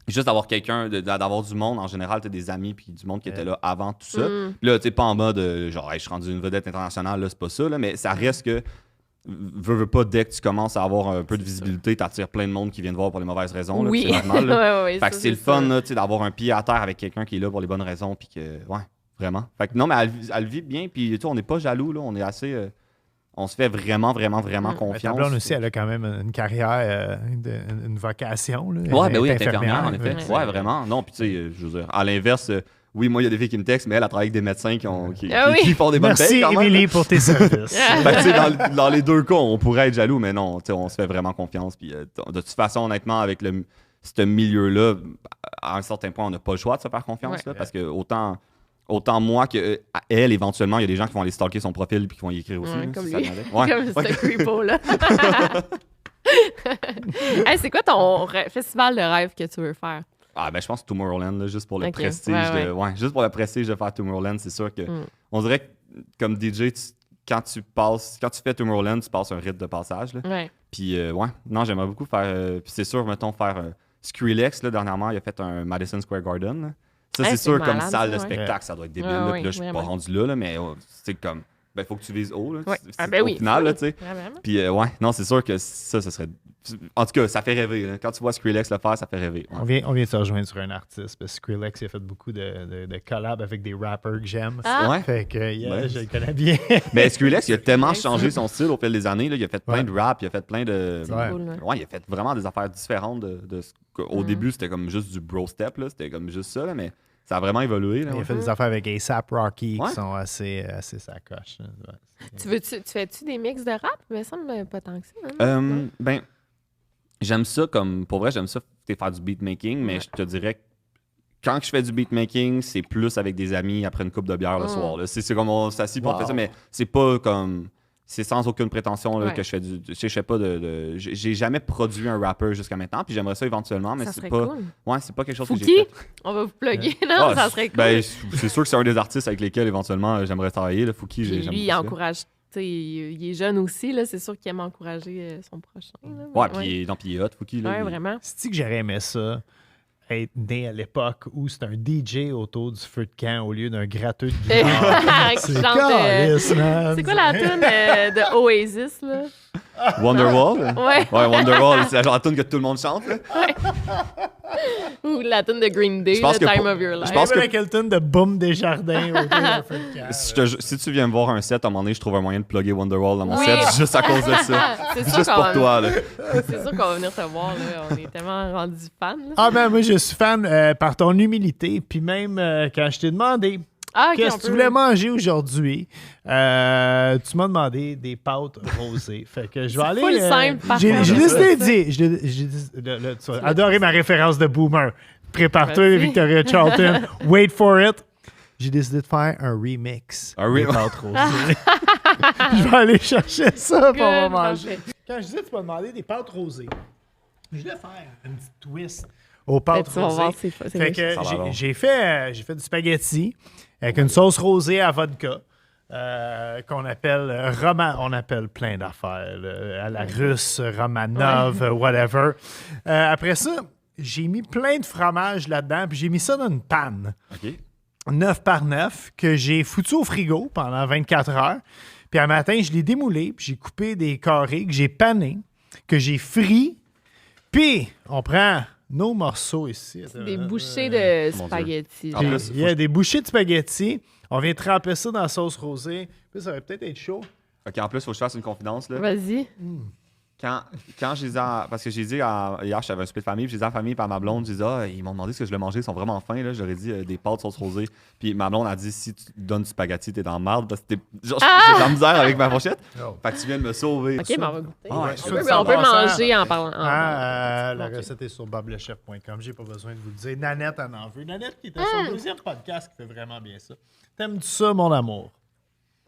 juste d'avoir quelqu'un, d'avoir du monde en général, des amis, puis du monde qui était là avant tout ça. Puis là, tu sais, pas en mode genre, hey, je suis rendu une vedette internationale, là, c'est pas ça, là, mais ça reste que. Veux pas, dès que tu commences à avoir un peu de visibilité, t'attires plein de monde qui vient te voir pour les mauvaises raisons. Là, c'est normal. Là. Fait que c'est le fun là, d'avoir un pied à terre avec quelqu'un qui est là pour les bonnes raisons. Puis que, ouais, vraiment. Fait que non, mais elle vit bien. Puis on n'est pas jaloux. Là, on est assez. On se fait vraiment confiance. Ta blonde aussi, elle a quand même une carrière, une vocation. Là. Ouais, ben oui, elle est infirmière, en effet. Ouais, vraiment. Non, puis tu sais, je veux dire, à l'inverse. Oui, moi, il y a des filles qui me textent, mais elle travaille avec des médecins qui font des bonnes payes. Merci, Émilie, pour tes services. Dans les deux cas, on pourrait être jaloux, mais non, on se fait vraiment confiance. Puis, de toute façon, honnêtement, avec ce milieu-là, à un certain point, on n'a pas le choix de se faire confiance. Là, parce que autant moi que elle, éventuellement, il y a des gens qui vont aller stalker son profil et qui vont y écrire aussi. Comme lui. Comme ce creepo-là. Hey, c'est quoi ton festival de rêve que tu veux faire? Je pense Tomorrowland, là, juste pour le prestige. Juste pour le prestige de faire Tomorrowland, c'est sûr que on dirait que comme DJ, quand tu fais Tomorrowland, tu passes un rite de passage. Là. Puis non, j'aimerais beaucoup faire. Puis c'est sûr, mettons, faire Skrillex, là, dernièrement, il a fait un Madison Square Garden. Là. Ça, c'est sûr, comme malade, salle de ouais. spectacle, ça doit être débile. Ah, là, oui, puis là, je suis pas vraiment. rendu là, mais c'est comme. Ben, faut que tu vises haut, là. Ouais. Ah, ben Au oui. final, là, tu sais. Vraiment. Puis, ouais, non, c'est sûr que ça serait. En tout cas, ça fait rêver. Là. Quand tu vois Skrillex le faire, ça fait rêver. Ouais. On vient de se rejoindre sur un artiste, parce que Skrillex il a fait beaucoup de collabs avec des rappers que j'aime. Ah. Ouais. Fait que, Ouais. je le connais bien. Mais Skrillex, il a tellement Skrillex, changé son style au fil des années. Là. Il a fait plein Ouais. de rap, il a fait plein de. Ouais. Cool, ouais. Ouais, il a fait vraiment des affaires différentes de ce qu'au début, c'était comme juste du bro step, là. C'était comme juste ça, là, mais ça a vraiment évolué. Là, Il ouais. a fait des affaires avec A$AP Rocky Ouais. qui sont assez sacoches. Ouais. Tu fais-tu des mix de rap? Mais ça me semble pas tant que ça. Hein? Ben, j'aime ça comme. Pour vrai, j'aime ça faire du beatmaking, mais je te dirais que quand je fais du beatmaking, c'est plus avec des amis après une coupe de bière le soir. Là. C'est comme on s'assit pour Wow. faire ça, mais c'est pas comme. C'est sans aucune prétention là, Ouais. que je fais du. Je sais pas j'ai jamais produit un rapper jusqu'à maintenant, puis j'aimerais ça éventuellement, mais Ça c'est serait pas. cool. Ouais, c'est pas quelque chose que j'ai Fouki? fait. On va vous plugger. Non, Ah, ça serait cool. Ben, c'est sûr que c'est un des artistes avec lesquels éventuellement j'aimerais travailler. Là. Fouki, Puis j'aime lui, il beaucoup ça. encourage. Tu sais, il est jeune aussi, là. C'est sûr qu'il aime encourager son prochain. Là. Ouais, puis il est hot, Fouki. Là, Ouais, il- vraiment. C'est-tu que j'aurais aimé ça, être né à l'époque où c'est un DJ autour du feu de camp au lieu d'un gratteux de guitare? Qui chante, calisse, man. c'est quoi la tune de Oasis, là? Wonderwall? Ouais. Ouais, Wonderwall, c'est la genre de tune que tout le monde chante. Là. Ou la tune de Green Day, Je pense The que Time pour- of Your je Life. pense que- Avec Elton de Boom Desjardins autour d'un feu de camp. Si tu viens me voir un set, à un moment donné, je trouve un moyen de plugger Wonderwall dans mon Oui. set juste à cause de ça. C'est sûr Juste qu'on pour va- toi. Là. C'est sûr qu'on va venir te voir, là. On est tellement rendus fans, là. Ah ben moi je suis fan par ton humilité, puis même quand je t'ai demandé Ah, ok, qu'est-ce on que tu peut- voulais manger aujourd'hui, tu m'as demandé des pâtes rosées. Fait que je vais aller. full simple, par J'ai contre. j'ai C'est décidé de ça. dire, tu vas adorer ma référence de boomer. Prépare-toi, Vas-y. Victoria Charlton. Wait for it. J'ai décidé de faire un remix Un remix. des pâtes rosées. Je vais aller chercher ça pour Good, manger. parfait. Quand je disais tu m'as demandé des pâtes rosées, je voulais faire un petit twist aux pâtes Tu vas rosées. voir, c'est Fait riche. que Ça va bon. j'ai fait du spaghetti avec une sauce rosée à vodka qu'on appelle on appelle plein d'affaires là, à la russe, Romanov, whatever. Après ça, j'ai mis plein de fromage là-dedans, puis j'ai mis ça dans une panne. OK. 9 par 9 que j'ai foutu au frigo pendant 24 heures. Puis un matin, je l'ai démoulé, puis j'ai coupé des carrés que j'ai panés, que j'ai frit. Puis on prend nos morceaux ici. Des bouchées de Mon Dieu. spaghetti. En plus, Il y a des bouchées de spaghetti. On vient tremper ça dans la sauce rosée. Puis ça va peut-être être chaud. OK, en plus, il faut que je fasse une confidence. Là. Vas-y. Quand je disais, parce que j'ai dit, hier, j'avais un souper de famille, puis j'ai dit à la famille, par ma blonde, je disais, ils m'ont demandé ce que je voulais manger, ils sont vraiment fins, là. J'aurais dit des pâtes sauce rosée. Puis ma blonde a dit, si tu donnes du spaghetti, t'es dans le marde, parce que genre, j'ai de la misère avec ma fourchette. Oh. Fait que tu viens de me sauver. OK, ben on va goûter. Ah ouais, On peut manger en parlant. La Ok. recette est sur boblechef.com. J'ai pas besoin de vous le dire. Nanette en veut. Nanette qui était son deuxième podcast qui fait vraiment bien ça. T'aimes ça, mon amour?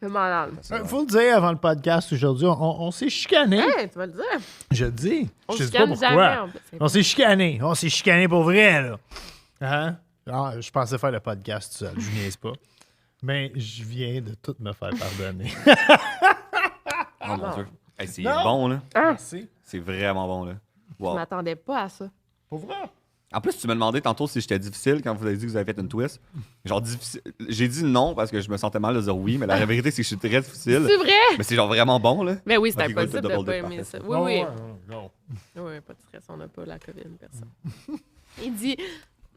C'est malade. Faut le dire avant le podcast aujourd'hui. On s'est chicané. Hey, tu vas le dire. Je le dis. On Je se sais pas calme pourquoi. jamais. en plus. On s'est chicané. On s'est chicané pour vrai, là. Hein? Ah, je pensais faire le podcast tout seul. Je niaise pas. Mais je viens de tout me faire pardonner. Oh mon Dieu. Hey, c'est Non. bon, là. Merci. C'est vraiment bon, là. Je Wow. m'attendais pas à ça. Pour vrai? En plus, tu m'as demandé tantôt si j'étais difficile quand vous avez dit que vous avez fait une twist. Genre difficile. J'ai dit non parce que je me sentais mal de dire oui, mais la vérité, c'est que je suis très difficile. C'est vrai? Mais c'est genre vraiment bon, là. Ben oui, c'est Ok, cool, impossible t'as de double pas dip, aimer parfait. ça. Oui, oui. Non. Oui, pas de stress, on n'a pas la COVID, personne. Il dit,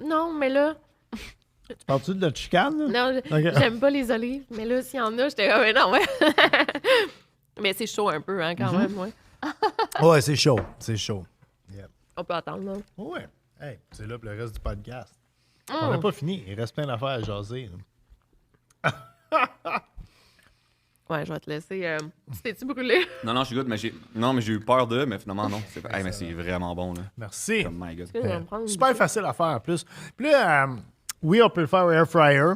non, mais là, Parles-tu de notre chicane, là? non, Ok. j'aime pas les olives, mais là, s'il y en a, j'étais comme, mais non, ouais. Mais c'est chaud un peu, hein, quand même, ouais. Ouais, c'est chaud. C'est chaud. On peut attendre, là. Ouais. Hey, c'est là pour le reste du podcast. On n'a pas fini. Il reste plein d'affaires à jaser. là. Ouais, je vais te laisser. Tu t'es-tu brûlé? Non, je suis good, mais j'ai eu peur d'eux, mais finalement, non. Hey, mais c'est vraiment bon, là. Merci. Oh my god. Je vais me prendre une Super bouchée. facile à faire en plus. Puis là, oui, on peut le faire au air fryer.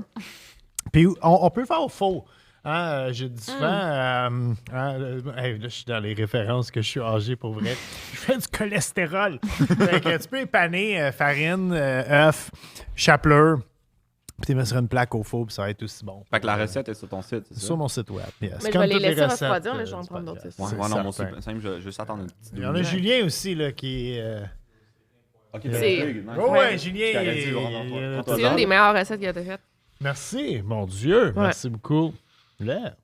Puis on peut le faire au four. Hein, j'ai dit souvent, hey, là, je suis dans les références que je suis âgé pour vrai. Je fais du cholestérol. Fait que tu peux épaner farine, œuf, chapelure, puis tu mets sur une plaque au four, puis ça va être aussi bon. Fait que la recette est sur ton site, c'est ça? Sur mon site web. Yes. Mais je Comme vais les toutes laisser recettes, refroidir, mais je vais en du prendre d'autres, podcast. c'est Ouais, C'est non, moi aussi. certain. Simple, je vais juste attendre une petite Il y en a Julien aussi là, qui est. Ok, ouais, Julien. C'est une des meilleures recettes qu'il a faites. Merci, mon Dieu. Merci beaucoup. Là.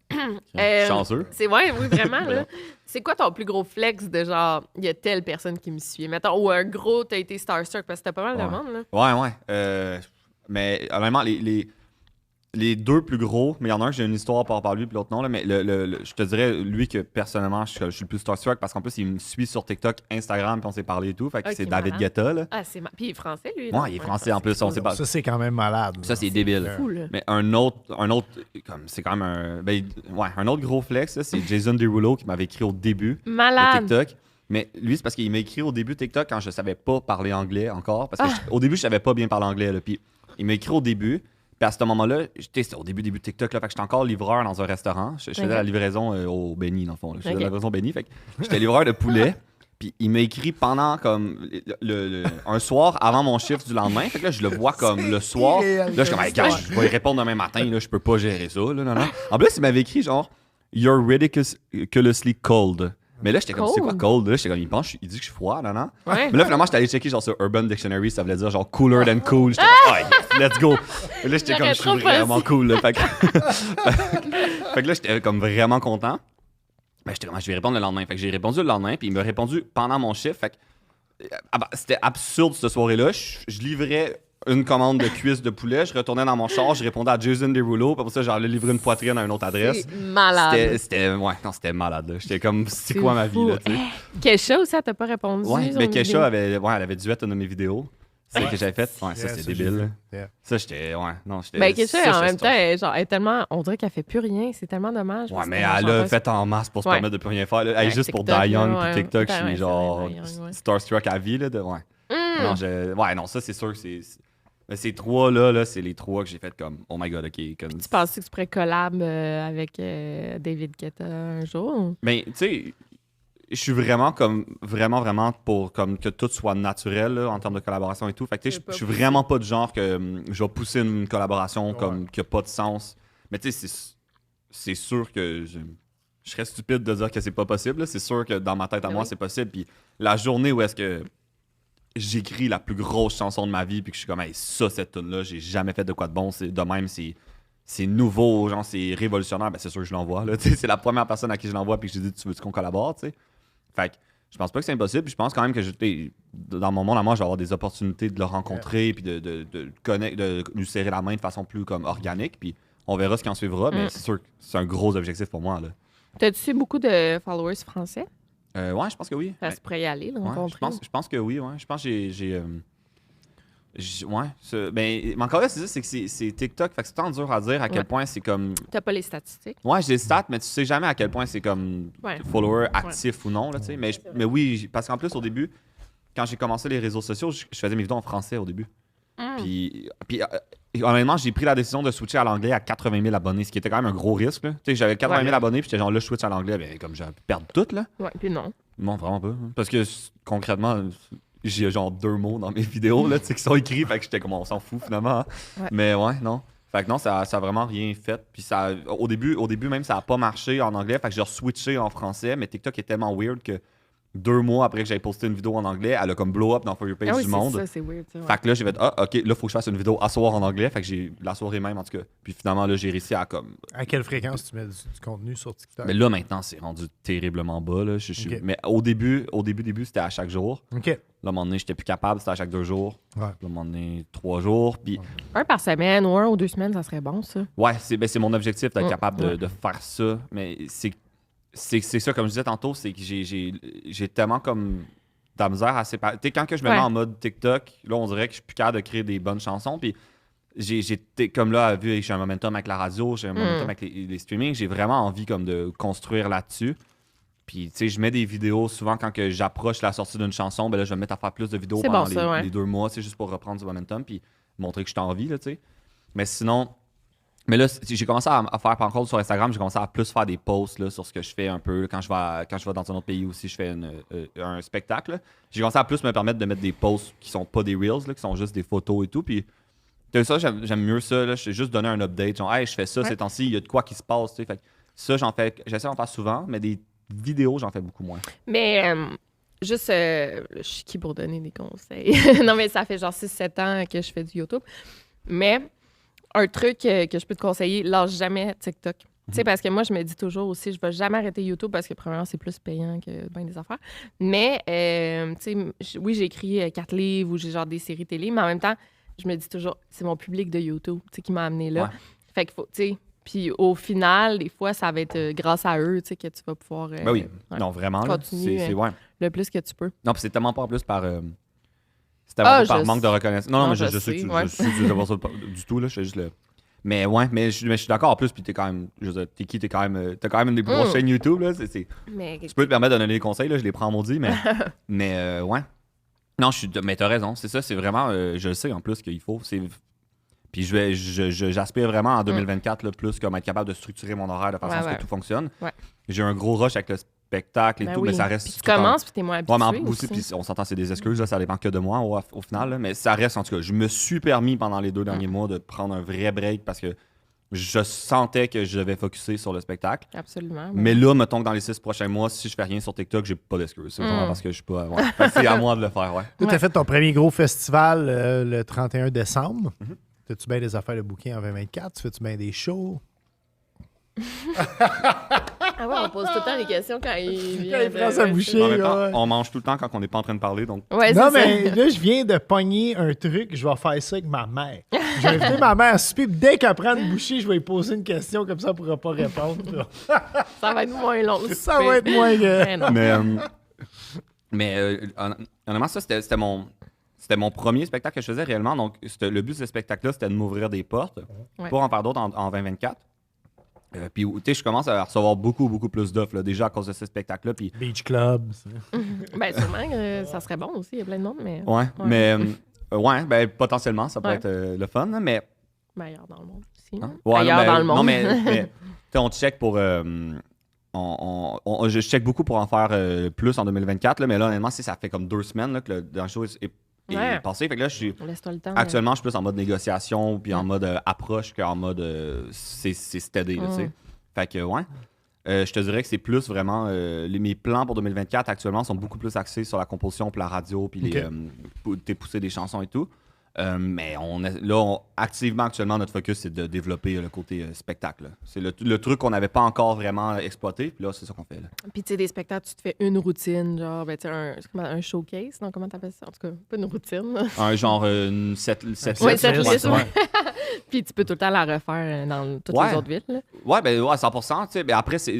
Chanceux. Oui, vraiment. Là. C'est quoi ton plus gros flex de genre, il y a telle personne qui me suit? Mettons, ou un gros, t'as été starstruck parce que t'as pas mal de monde. Là. Ouais. Mais honnêtement, les deux plus gros, mais il y en a un que j'ai une histoire par lui, puis l'autre non, là, mais je te dirais, lui que personnellement, je suis le plus starstruck parce qu'en plus, il me suit sur TikTok, Instagram, puis on s'est parlé et tout. Fait que c'est David Guetta. Là. Ah, puis il est français, lui. Ouais, il est français en plus. On sait pas. Ça, c'est quand même malade. Ça, c'est débile. Fou, là. Mais un autre c'est quand même un autre gros flex, là, c'est Jason Derulo qui m'avait écrit au début de TikTok. Mais lui, c'est parce qu'il m'a écrit au début de TikTok quand je savais pas parler anglais encore. Parce que au début, je savais pas bien parler anglais. Là, puis il m'a écrit au début. Puis à ce moment-là, c'était au début de TikTok, là, fait que j'étais encore livreur dans un restaurant. Je faisais la livraison au Benny, dans le fond. Je faisais la livraison Benny, fait que j'étais livreur de poulet. Puis il m'a écrit pendant comme un soir avant mon chiffre du lendemain. Fait que là, je le vois comme le soir. Là, je suis comme, hey, gars, je vais y répondre demain matin. Là, je peux pas gérer ça. Là, non. En plus, il m'avait écrit genre, You're ridiculously cold. Mais là, j'étais comme, c'est quoi cold? Là, j'étais comme, il dit que je suis froid, non? Ouais. Mais là, finalement, j'étais allé checker genre sur Urban Dictionary, ça voulait dire genre cooler than cool. J'étais comme, yes, let's go. Et là, j'étais comme, je suis vraiment cool. Là. Fait que là, j'étais comme vraiment content. Ben, j'étais comme, je vais répondre le lendemain. Fait que j'ai répondu le lendemain, puis il m'a répondu pendant mon chiffre. Fait que c'était absurde cette soirée-là. Je livrais une commande de cuisses de poulet, je retournais dans mon char, je répondais à Jason Derulo, puis pour ça, j'allais livrer une poitrine à une autre adresse. C'est malade. C'était malade. Là. J'étais comme, c'est quoi ma vie, là, tu sais. Kesha aussi, elle t'a pas répondu. Ouais, mais Kesha elle avait duet une de mes vidéos. C'est ce que j'avais fait. Ouais, ça, c'était débile. Ça, j'étais. Ouais, non, j'étais. Ben, Kesha, en même temps, elle est tellement. On dirait qu'elle fait plus rien. C'est tellement dommage. Ouais, mais elle l'a fait en masse pour se permettre de plus rien faire. Là. Hey, juste TikTok, pour Die Young ouais, puis TikTok, je suis genre starstruck à vie. Là, Non, ça, c'est sûr que c'est. Mais ces trois-là, c'est les trois que j'ai fait comme oh my god, ok. Comme... Tu pensais que tu pourrais collab avec David Guetta un jour? Ben, tu sais, je suis vraiment pour comme que tout soit naturel là, en termes de collaboration et tout. Fait que tu sais, je suis vraiment pas du genre que je vais pousser une collaboration comme qui a pas de sens. Mais tu sais, c'est sûr que je serais stupide de dire que c'est pas possible. Là. C'est sûr que dans ma tête à moi, c'est possible. Puis la journée où est-ce que j'écris la plus grosse chanson de ma vie puis que je suis comme hey, ça cette tune là j'ai jamais fait de quoi de bon, c'est de même, c'est nouveau, genre c'est révolutionnaire, ben c'est sûr que je l'envoie là, c'est la première personne à qui je l'envoie puis que je dis tu veux qu'on collabore, tu sais. Fait que je pense pas que c'est impossible, puis je pense quand même que dans mon monde à moi je vais avoir des opportunités de le rencontrer puis de connecter, de lui serrer la main de façon plus comme organique, puis on verra ce qui en suivra, mais c'est sûr que c'est un gros objectif pour moi là. T'as-tu beaucoup de followers français? Ouais, je pense que oui. Ça se pourrait y aller, là, rencontrer. Je pense que oui, ouais. Je pense que mais encore là, c'est ça, c'est que c'est TikTok. Fait que c'est tant dur à dire à quel point c'est comme. T'as pas les statistiques. Ouais, j'ai les stats, mais tu sais jamais à quel point c'est comme follower actif ou non, là, tu sais. Mais oui, parce qu'en plus, au début, quand j'ai commencé les réseaux sociaux, je faisais mes vidéos en français au début. Puis honnêtement, j'ai pris la décision de switcher à l'anglais à 80 000 abonnés, ce qui était quand même un gros risque. Tu sais, j'avais 80 000 abonnés, puis j'étais genre là, je switch à l'anglais, ben comme j'aurais pu perdre tout, là. Ouais, puis non. Non, vraiment pas. Parce que concrètement, j'ai genre 2 mots dans mes vidéos là, qui sont écrits, fait que j'étais comme on s'en fout finalement. Hein. Ouais. Mais ouais, non. Fait que non, ça a vraiment rien fait. Puis au début même, ça a pas marché en anglais, fait que j'ai re-switché en français, mais TikTok est tellement weird que 2 mois après que j'avais posté une vidéo en anglais, elle a comme blow up dans For Your Page du monde. Ça, c'est weird, ça, ouais. Fait que là, j'ai fait ok, là, faut que je fasse une vidéo à soir en anglais. Fait que j'ai la soirée même, en tout cas. Puis finalement, là, j'ai réussi à comme. À quelle fréquence tu mets du contenu sur TikTok? Mais là, maintenant, c'est rendu terriblement bas. Là. Mais au début, c'était à chaque jour. OK. Là, à un moment donné, j'étais plus capable, c'était à chaque 2 jours. Ouais. Là, à un moment donné, 3 jours. Puis... Un par semaine ou 1 ou 2 semaines, ça serait bon, ça. Ouais, c'est mon objectif d'être capable de faire ça. Mais c'est ça, comme je disais tantôt, c'est que j'ai tellement comme de la misère à séparer. Tu sais, quand que je me mets en mode TikTok, là, on dirait que je suis plus capable de créer des bonnes chansons. Puis comme là, vu que j'ai un momentum avec la radio, j'ai un momentum avec les streamings, j'ai vraiment envie comme de construire là-dessus. Puis, tu sais, je mets des vidéos souvent quand que j'approche la sortie d'une chanson, ben là, je vais me mettre à faire plus de vidéos pendant les 2 mois, c'est juste pour reprendre du momentum puis montrer que je suis en vie, là, tu sais. Mais sinon, mais là, j'ai commencé à faire, par contre, sur Instagram, j'ai commencé à plus faire des posts là, sur ce que je fais un peu. Quand je vais dans un autre pays aussi, je fais un spectacle. Là. J'ai commencé à plus me permettre de mettre des posts qui sont pas des reels, là, qui sont juste des photos et tout. Puis, ça, j'aime mieux ça. Là. Je juste donner un update. Genre, hey, je fais ça ces temps-ci, il y a de quoi qui se passe. Tu sais. Fait que ça, j'essaie d'en faire souvent, mais des vidéos, j'en fais beaucoup moins. Mais juste, je suis qui pour donner des conseils? Non, mais ça fait genre 6-7 ans que je fais du YouTube. Mais un truc que je peux te conseiller, lâche jamais TikTok. Tu sais, parce que moi, je me dis toujours aussi, je vais jamais arrêter YouTube parce que, premièrement, c'est plus payant que bien des affaires. Mais, tu sais, oui, j'ai écrit 4 livres ou j'ai genre des séries télé, mais en même temps, je me dis toujours, c'est mon public de YouTube, tu sais, qui m'a amené là. Fait qu'il faut, tu sais, puis au final, des fois, ça va être grâce à eux, tu sais, que tu vas pouvoir non, vraiment, continuer le plus que tu peux. Non, puis c'est tellement pas en plus par... c'est tellement par manque de reconnaissance. Non, mais je sais que tu ne pas ça du tout, là, je fais juste le... Mais ouais, mais je suis d'accord en plus, puis t'es quand même... t'es qui? T'as quand même une des plus grosses chaînes YouTube, là. Mais... Tu peux te permettre de donner des conseils, là, je les prends en maudit, mais ouais. Non, mais t'as raison, c'est ça, c'est vraiment... je le sais en plus qu'il faut, Puis j'aspire vraiment en 2024 là, plus comme être capable de structurer mon horaire de façon à ce que tout fonctionne. Ouais. J'ai un gros rush avec le spectacle et tout, mais ça reste... Puis tu commences, puis t'es moins habitué aussi. Puis on s'entend, c'est des excuses, là, ça dépend que de moi au final, là, mais ça reste en tout cas. Je me suis permis pendant les 2 derniers mois de prendre un vrai break parce que je sentais que je devais focusser sur le spectacle. Absolument. Mais là, mettons que dans les 6 prochains mois, si je fais rien sur TikTok, j'ai pas d'excuses. C'est vraiment parce que je suis pas... c'est à moi de le faire, Tu as fait ton premier gros festival le 31 décembre. T'as-tu bien des affaires de booking en 2024? Tu fais-tu bien des shows? Ah ouais, on pose tout le temps des questions quand il vient. Quand il prend sa bouchée. En même temps, on mange tout le temps quand on n'est pas en train de parler. Donc... Ouais, non, mais là, je viens de pogner un truc. Je vais faire ça avec ma mère. Je vais inviter ma mère à souper. Dès qu'elle prend une bouchée, je vais lui poser une question. Comme ça, elle ne pourra pas répondre. Ça va être moins long. Ça va être moins... Mais honnêtement, ça, c'était mon premier spectacle que je faisais réellement. Donc, le but de ce spectacle-là, c'était de m'ouvrir des portes pour en faire d'autres en 2024. Puis, tu sais, je commence à recevoir beaucoup, beaucoup plus d'offres, déjà à cause de ce spectacle-là. Puis... Beach Club. Ben, sûrement, ça serait bon aussi. Il y a plein de monde, mais... Mais potentiellement, ça peut être le fun, mais... Ben, ailleurs dans le monde aussi. Hein? Dans le monde. Non, mais on check pour... je check beaucoup pour en faire plus en 2024, là, mais là, honnêtement, ça fait comme 2 semaines là, que le dernier show est passé. Fait que là, laisse-toi le temps. Actuellement, je suis plus en mode négociation puis en mode approche qu'en mode c'est steady. Là, tu sais. Fait que, ouais. Je te dirais que c'est plus vraiment... mes plans pour 2024 actuellement sont beaucoup plus axés sur la composition puis la radio puis pousser des chansons et tout. Mais activement, actuellement, notre focus, c'est de développer le côté spectacle. Là. C'est le truc qu'on n'avait pas encore vraiment exploité. Puis là, c'est ça qu'on fait. Là. Puis, tu sais, des spectacles, tu te fais une routine, genre, ben, tu sais, un showcase, non? Comment t'appelles ça? En tout cas, pas une routine. Un genre, une setlist. Puis, tu peux tout le temps la refaire dans toutes les autres villes. Là. Ouais, ben, 100%. Tu sais, ben, après, c'est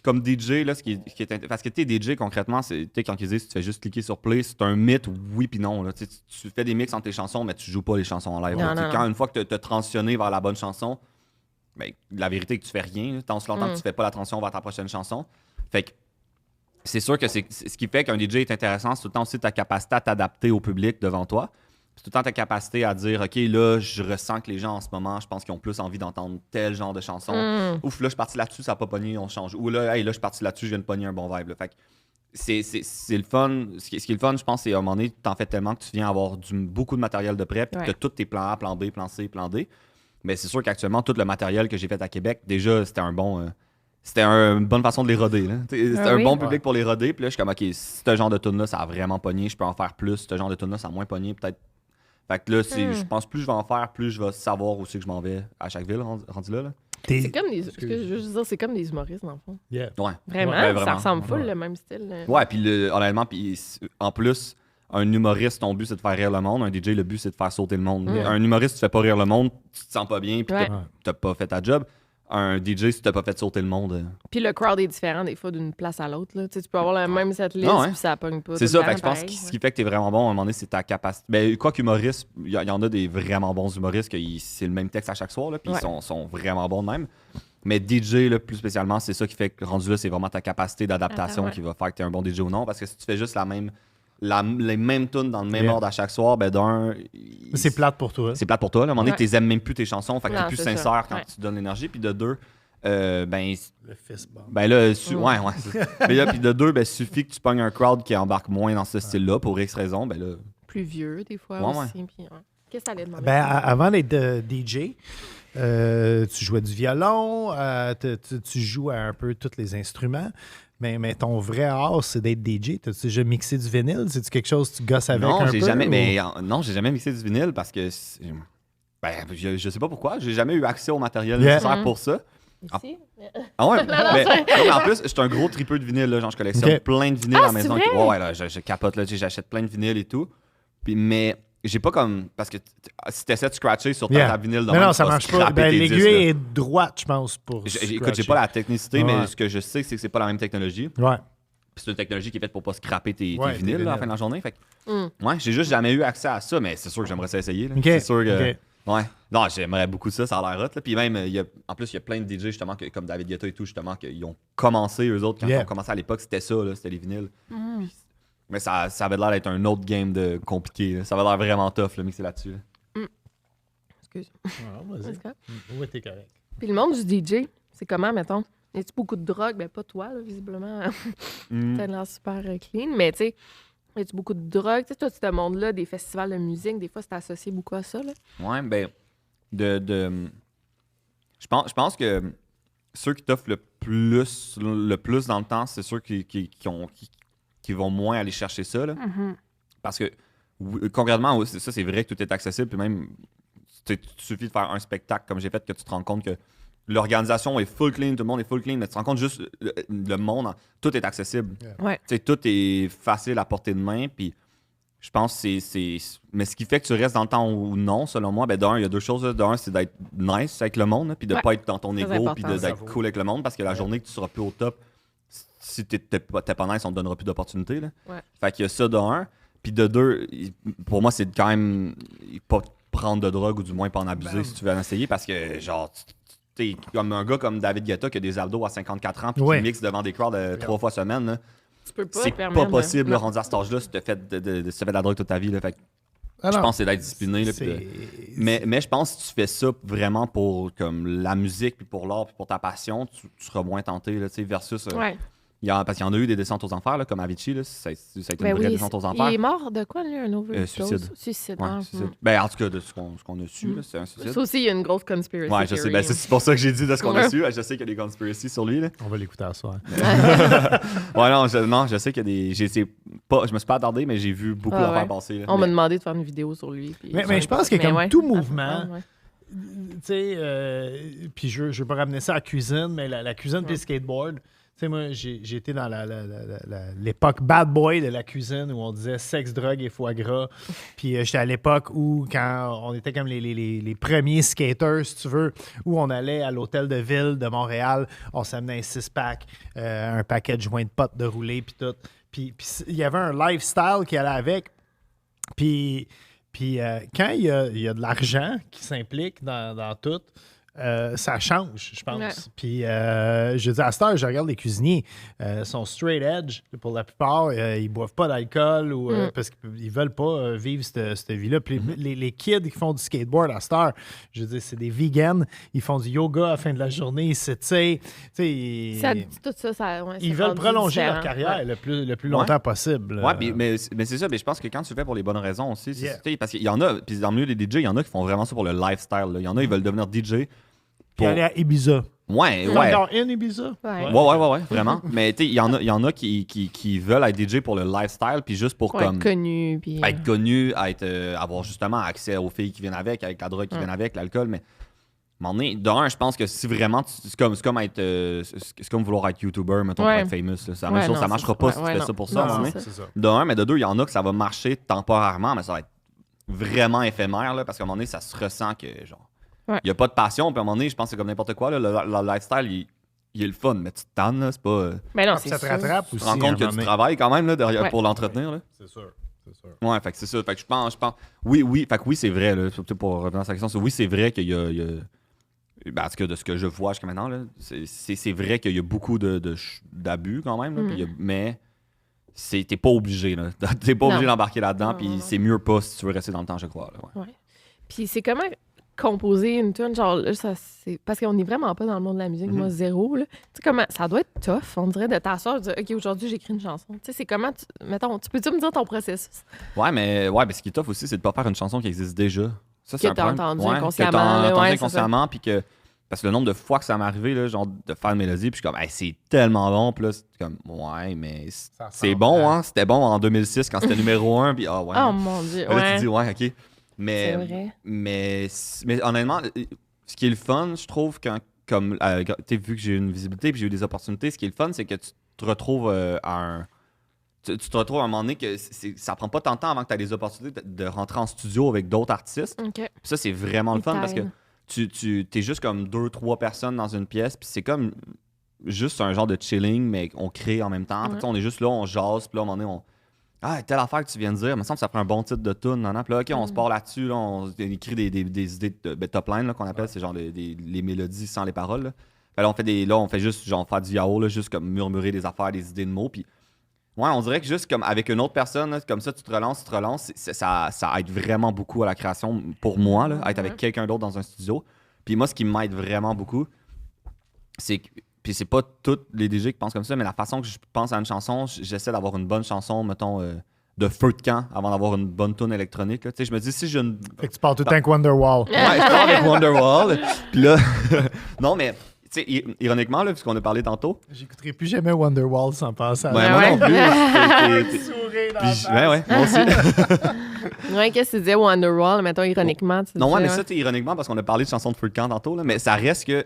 comme DJ, là, ce qui est parce que tu es DJ, concrètement, quand ils disent tu fais juste cliquer sur play, c'est un mythe, oui, puis non. Là, tu fais des mix entre tes chansons, mais tu joues pas les chansons en live. Quand une fois que tu as transitionné vers la bonne chanson, ben, la vérité est que tu fais rien. Tant si longtemps que tu fais pas la transition vers ta prochaine chanson. Fait que c'est sûr que c'est ce qui fait qu'un DJ est intéressant, c'est tout le temps aussi ta capacité à t'adapter au public devant toi. C'est tout le temps ta capacité à dire OK, là, je ressens que les gens en ce moment, je pense qu'ils ont plus envie d'entendre tel genre de chanson. Ouf, là, je suis parti là-dessus, ça n'a pas pogné, on change. Ou là, hey, là, je suis parti là-dessus, je viens de pogner un bon vibe. Là. Fait que c'est le fun. Ce qui est le fun, je pense, c'est à un moment donné, tu t'en fais tellement que tu viens avoir beaucoup de matériel de prêt, puis que tu as tous tes plans A, plan B, plan C, plan D. Mais c'est sûr qu'actuellement, tout le matériel que j'ai fait à Québec, déjà, c'était c'était une bonne façon de les roder. C'était un bon public pour les roder. Puis là, je suis comme, OK, ce genre de tune-là, ça a vraiment pogné. Je peux en faire plus. Ce genre de tune-là, ça a moins pogné. Peut-être. Fait que là, je pense plus je vais en faire, plus je vais savoir où c'est que je m'en vais à chaque ville, rendu là. C'est comme des... c'est comme des humoristes, dans le fond. Yeah. Ouais. Vraiment, ça ressemble full, le même style. Ouais, puis honnêtement, en plus, un humoriste, ton but, c'est de faire rire le monde. Un DJ, le but, c'est de faire sauter le monde. Un humoriste, tu fais pas rire le monde, tu te sens pas bien, puis t'as pas fait ta job. Un DJ, si t'as pas fait sauter le monde. Puis le crowd est différent des fois d'une place à l'autre. Tu peux avoir la même setlist, puis ça pogne pas. C'est ça, fait que je pense que ce qui fait que t'es vraiment bon, à un moment donné, c'est ta capacité. Ben, quoi qu'humoriste, il y en a des vraiment bons humoristes c'est le même texte à chaque soir, puis ils sont vraiment bons de même. Mais DJ, là, plus spécialement, c'est ça qui fait que rendu là, c'est vraiment ta capacité d'adaptation qui va faire que t'es un bon DJ ou non. Parce que si tu fais juste les mêmes tunes dans le même ordre à chaque soir, ben d'un... C'est plate pour toi. C'est plate pour toi. Là. À un moment donné, tu les aimes même plus tes chansons. Fait que t'es plus sincère quand tu donnes l'énergie. Puis de deux, le fist bump. Ben là, mais là, puis de deux, ben suffit que tu pognes un crowd qui embarque moins dans ce style-là pour X raison, ben là... Plus vieux, des fois, aussi. Puis, qu'est-ce que ça allait demander? Ben, avant d'être DJ... tu jouais du violon, tu joues à un peu tous les instruments. Mais ton vrai art, c'est d'être DJ. T'as-tu déjà mixé du vinyle? C'est-tu quelque chose que tu gosses avec un peu? Non, j'ai jamais mixé du vinyle parce que je sais pas pourquoi. J'ai jamais eu accès au matériel nécessaire pour ça. Ici? Ah ouais? mais en plus, je suis un gros tripeux de vinyle. Là, genre, je collectionne plein de vinyles à la maison. Vrai? Là, je capote. Là, j'achète plein de vinyles et tout. Mais j'ai pas comme... Parce que si t'essaies de scratcher sur ta vinyle... Non, ça marche pas. L'aiguille est droite, je pense, pour écoute, j'ai pas la technicité, mais ce que je sais, c'est que c'est pas la même technologie. Ouais. C'est une technologie qui est faite pour pas scraper tes vinyles là, à la fin de la journée. Fait que, ouais, j'ai juste jamais eu accès à ça, mais c'est sûr que j'aimerais ça essayer. Là. C'est sûr que... Ouais. Non, j'aimerais beaucoup ça a l'air hot. Là. Puis même, en plus, il y a plein de DJ, justement, comme David Guetta et tout, justement, qu'ils ont commencé, eux autres, quand ils ont commencé à l'époque, c'était ça, là, c'était les vinyles. Puis, mais ça avait l'air d'être un autre game de compliqué. Là. Ça avait l'air vraiment tough, là, mixer là-dessus. Là. Excuse. Vas-y. Oui, t'es correct. Puis le monde du DJ, c'est comment, mettons? Y a-tu beaucoup de drogue? Ben, pas toi, là, visiblement. T'as l'air super clean, mais tu sais, y a-tu beaucoup de drogue? Tu sais, toi, ce monde-là, des festivals de musique, des fois, c'est associé beaucoup à ça, là? Ouais, ben, je pense que ceux qui t'offrent le plus dans le temps, c'est ceux qui vont moins aller chercher ça, là. Parce que, concrètement, ça, c'est vrai que tout est accessible, puis même, il suffit de faire un spectacle comme j'ai fait que tu te rends compte que l'organisation est full clean, tout le monde est full clean, mais tu te rends compte juste le monde, tout est accessible. Ouais. Tout est facile à porter de main, puis je pense que c'est... Mais ce qui fait que tu restes dans le temps ou non, selon moi, ben d'un, il y a deux choses. D'un, c'est d'être nice avec le monde, puis de pas être dans ton ego, puis d'être cool avec le monde, parce que la journée que tu seras plus au top, si t'es pas nice, on te donnera plus d'opportunités. Là. Ouais. Fait qu'il y a ça d'un. Puis de deux, pour moi, c'est quand même pas prendre de drogue ou du moins pas en abuser si tu veux en essayer, parce que genre... T'es comme un gars comme David Guetta qui a des abdos à 54 ans puis qui mixe devant des crowds 3 fois semaine. Là. Tu peux pas c'est pas possible, là, rendu à cet âge-là, si tu fait de la drogue toute ta vie. Là. Fait que, je pense que c'est d'être discipliné. Là, mais je pense que si tu fais ça vraiment pour comme, la musique, puis pour l'art, puis pour ta passion, tu seras moins tenté là, versus... parce qu'il y en a eu des descentes aux enfers, là, comme Avicii, là, ça a été une vraie descente aux enfers. Il est mort de quoi, lui, un overdose? Suicide. Ouais, suicide. Ben, en tout cas, de ce qu'on a su, là, c'est un suicide. Ça aussi, il y a une grosse conspiracy. Ouais, je sais. Ben, c'est pour ça que j'ai dit de ce qu'on a su. Je sais qu'il y a des conspiracies sur lui. Là. On va l'écouter à soir. Je sais qu'il y a des. Je me suis pas attardé, mais j'ai vu beaucoup d'affaires passer. Là. On m'a demandé de faire une vidéo sur lui. Mais je pense que comme tout mouvement. Tu sais, puis je veux pas ramener ça à la cuisine, mais la cuisine puis le skateboard. Tu sais, moi, j'ai été dans l'époque bad boy de la cuisine où on disait sexe, drogue et foie gras. Puis j'étais à l'époque où, quand on était comme les premiers skaters, si tu veux, où on allait à l'hôtel de ville de Montréal, on s'amenait un 6-pack, un paquet de joints de potes de rouler, puis tout. Puis il y avait un lifestyle qui allait avec. Puis quand il y a de l'argent qui s'implique dans tout, ça change, je pense. Ouais. Puis, je dis à cette heure, je regarde les cuisiniers. Sont straight edge pour la plupart. Ils boivent pas d'alcool ou parce qu'ils veulent pas vivre cette vie-là. Puis les kids qui font du skateboard à cette heure, je veux dire, c'est des vegans. Ils font du yoga à la fin de la journée. Ils s'étirent. Tout ça ils veulent prolonger leur carrière le plus longtemps possible. Oui, mais c'est ça. Mais je pense que quand tu le fais pour les bonnes raisons aussi, parce qu'il y en a, puis dans le milieu des DJ, il y en a qui font vraiment ça pour le lifestyle. Là. Il y en a, ils veulent devenir DJ. Puis aller à Ibiza. Ouais. Encore in Ibiza? Ouais, vraiment. Mais tu sais, il y en a qui veulent être DJ pour le lifestyle, puis juste pour comme... Être connu. Puis... Être connu, avoir justement accès aux filles qui viennent avec la drogue qui viennent avec, l'alcool, mais... À un moment donné, d'un, je pense que si vraiment... C'est comme vouloir être YouTuber, mettons, pour être famous. C'est la même chose, ça marchera pas si tu fais ça pour ça, à un moment donné. D'un, mais de deux, il y en a que ça va marcher temporairement, mais ça va être vraiment éphémère, là, parce qu'à un moment donné, ça se ressent que, genre... Il n'y a pas de passion, puis à un moment donné, je pense que c'est comme n'importe quoi. Là, le lifestyle, il est le fun, mais tu te tannes, là, c'est pas. Mais non, ça te rattrape aussi. Tu te rends compte que tu travailles quand même là, derrière, pour l'entretenir. Là. C'est sûr. Ouais, fait que c'est ça. Fait que je pense. Oui, fait que oui, c'est vrai, là, surtout pour revenir à sa question. Oui, c'est vrai qu'il y a ben, en tout cas, de ce que je vois jusqu'à maintenant, là, c'est vrai qu'il y a beaucoup d'abus quand même, là, mais t'es pas obligé. Là. T'es pas obligé d'embarquer là-dedans, puis c'est mieux pas si tu veux rester dans le temps, je crois. Là, ouais. Puis c'est comment composer une tune, genre là, ça, c'est parce qu'on n'est vraiment pas dans le monde de la musique, moi zéro là. Tu sais comment ça doit être tough, on dirait de t'asseoir, de dire OK, aujourd'hui j'écris une chanson. Tu sais, c'est comment mettons, tu peux-tu me dire ton processus? Ouais, mais ce qui est tough aussi, c'est de pas faire une chanson qui existe déjà. Ça, c'est un problème. Entendu consciemment, entendu consciemment, puis que Parce que le nombre de fois que ça m'est arrivé, là, genre, de faire une mélodie, puis je suis comme, hey, c'est tellement bon. Puis là, c'est comme, ouais, mais c'est bon, hein? C'était bon en 2006 quand c'était numéro 1. Puis, ouais. Oh mon Dieu. Là, tu dis, ouais, OK. C'est vrai. Mais honnêtement, ce qui est le fun, je trouve, vu que j'ai eu une visibilité puis j'ai eu des opportunités, ce qui est le fun, c'est que tu te retrouves tu te retrouves à un moment donné que ça prend pas tant de temps avant que tu aies des opportunités de rentrer en studio avec d'autres artistes. OK. Puis ça, c'est vraiment le fun parce que tu es juste comme 2-3 personnes dans une pièce, puis c'est comme juste un genre de chilling, mais on crée en même temps. Fait que, on est juste là, on jase, puis là, à un moment donné, telle affaire que tu viens de dire, il me semble que ça ferait un bon titre de tune. Puis là, OK, on se part là-dessus, là, on écrit des idées de top line là, qu'on appelle, c'est genre les mélodies sans les paroles. Là. Fait là, on fait juste genre faire du yaourt, là, juste comme murmurer des affaires, des idées de mots. Puis ouais, on dirait que juste comme avec une autre personne, là, comme ça, tu te relances, ça aide vraiment beaucoup à la création pour moi, là, être avec quelqu'un d'autre dans un studio. Puis moi, ce qui m'aide vraiment beaucoup, c'est que, puis c'est pas tous les DJ qui pensent comme ça, mais la façon que je pense à une chanson, j'essaie d'avoir une bonne chanson, mettons, de feu de camp avant d'avoir une bonne tune électronique. Tu sais, je me dis, si j'ai une... Fait que tu parles tout le temps avec Wonderwall. Ouais, je parle avec Wonderwall. Puis là, non, mais... Tu sais, ironiquement, là, puisqu'on a parlé tantôt. J'écouterai plus jamais Wonderwall sans penser à moi non plus. Ouais, moi aussi. Ouais, qu'est-ce que tu disais Wonderwall, mettons ironiquement? Non, mais ça, ironiquement, parce qu'on a parlé de chansons de feu de camp tantôt, là, mais ça reste que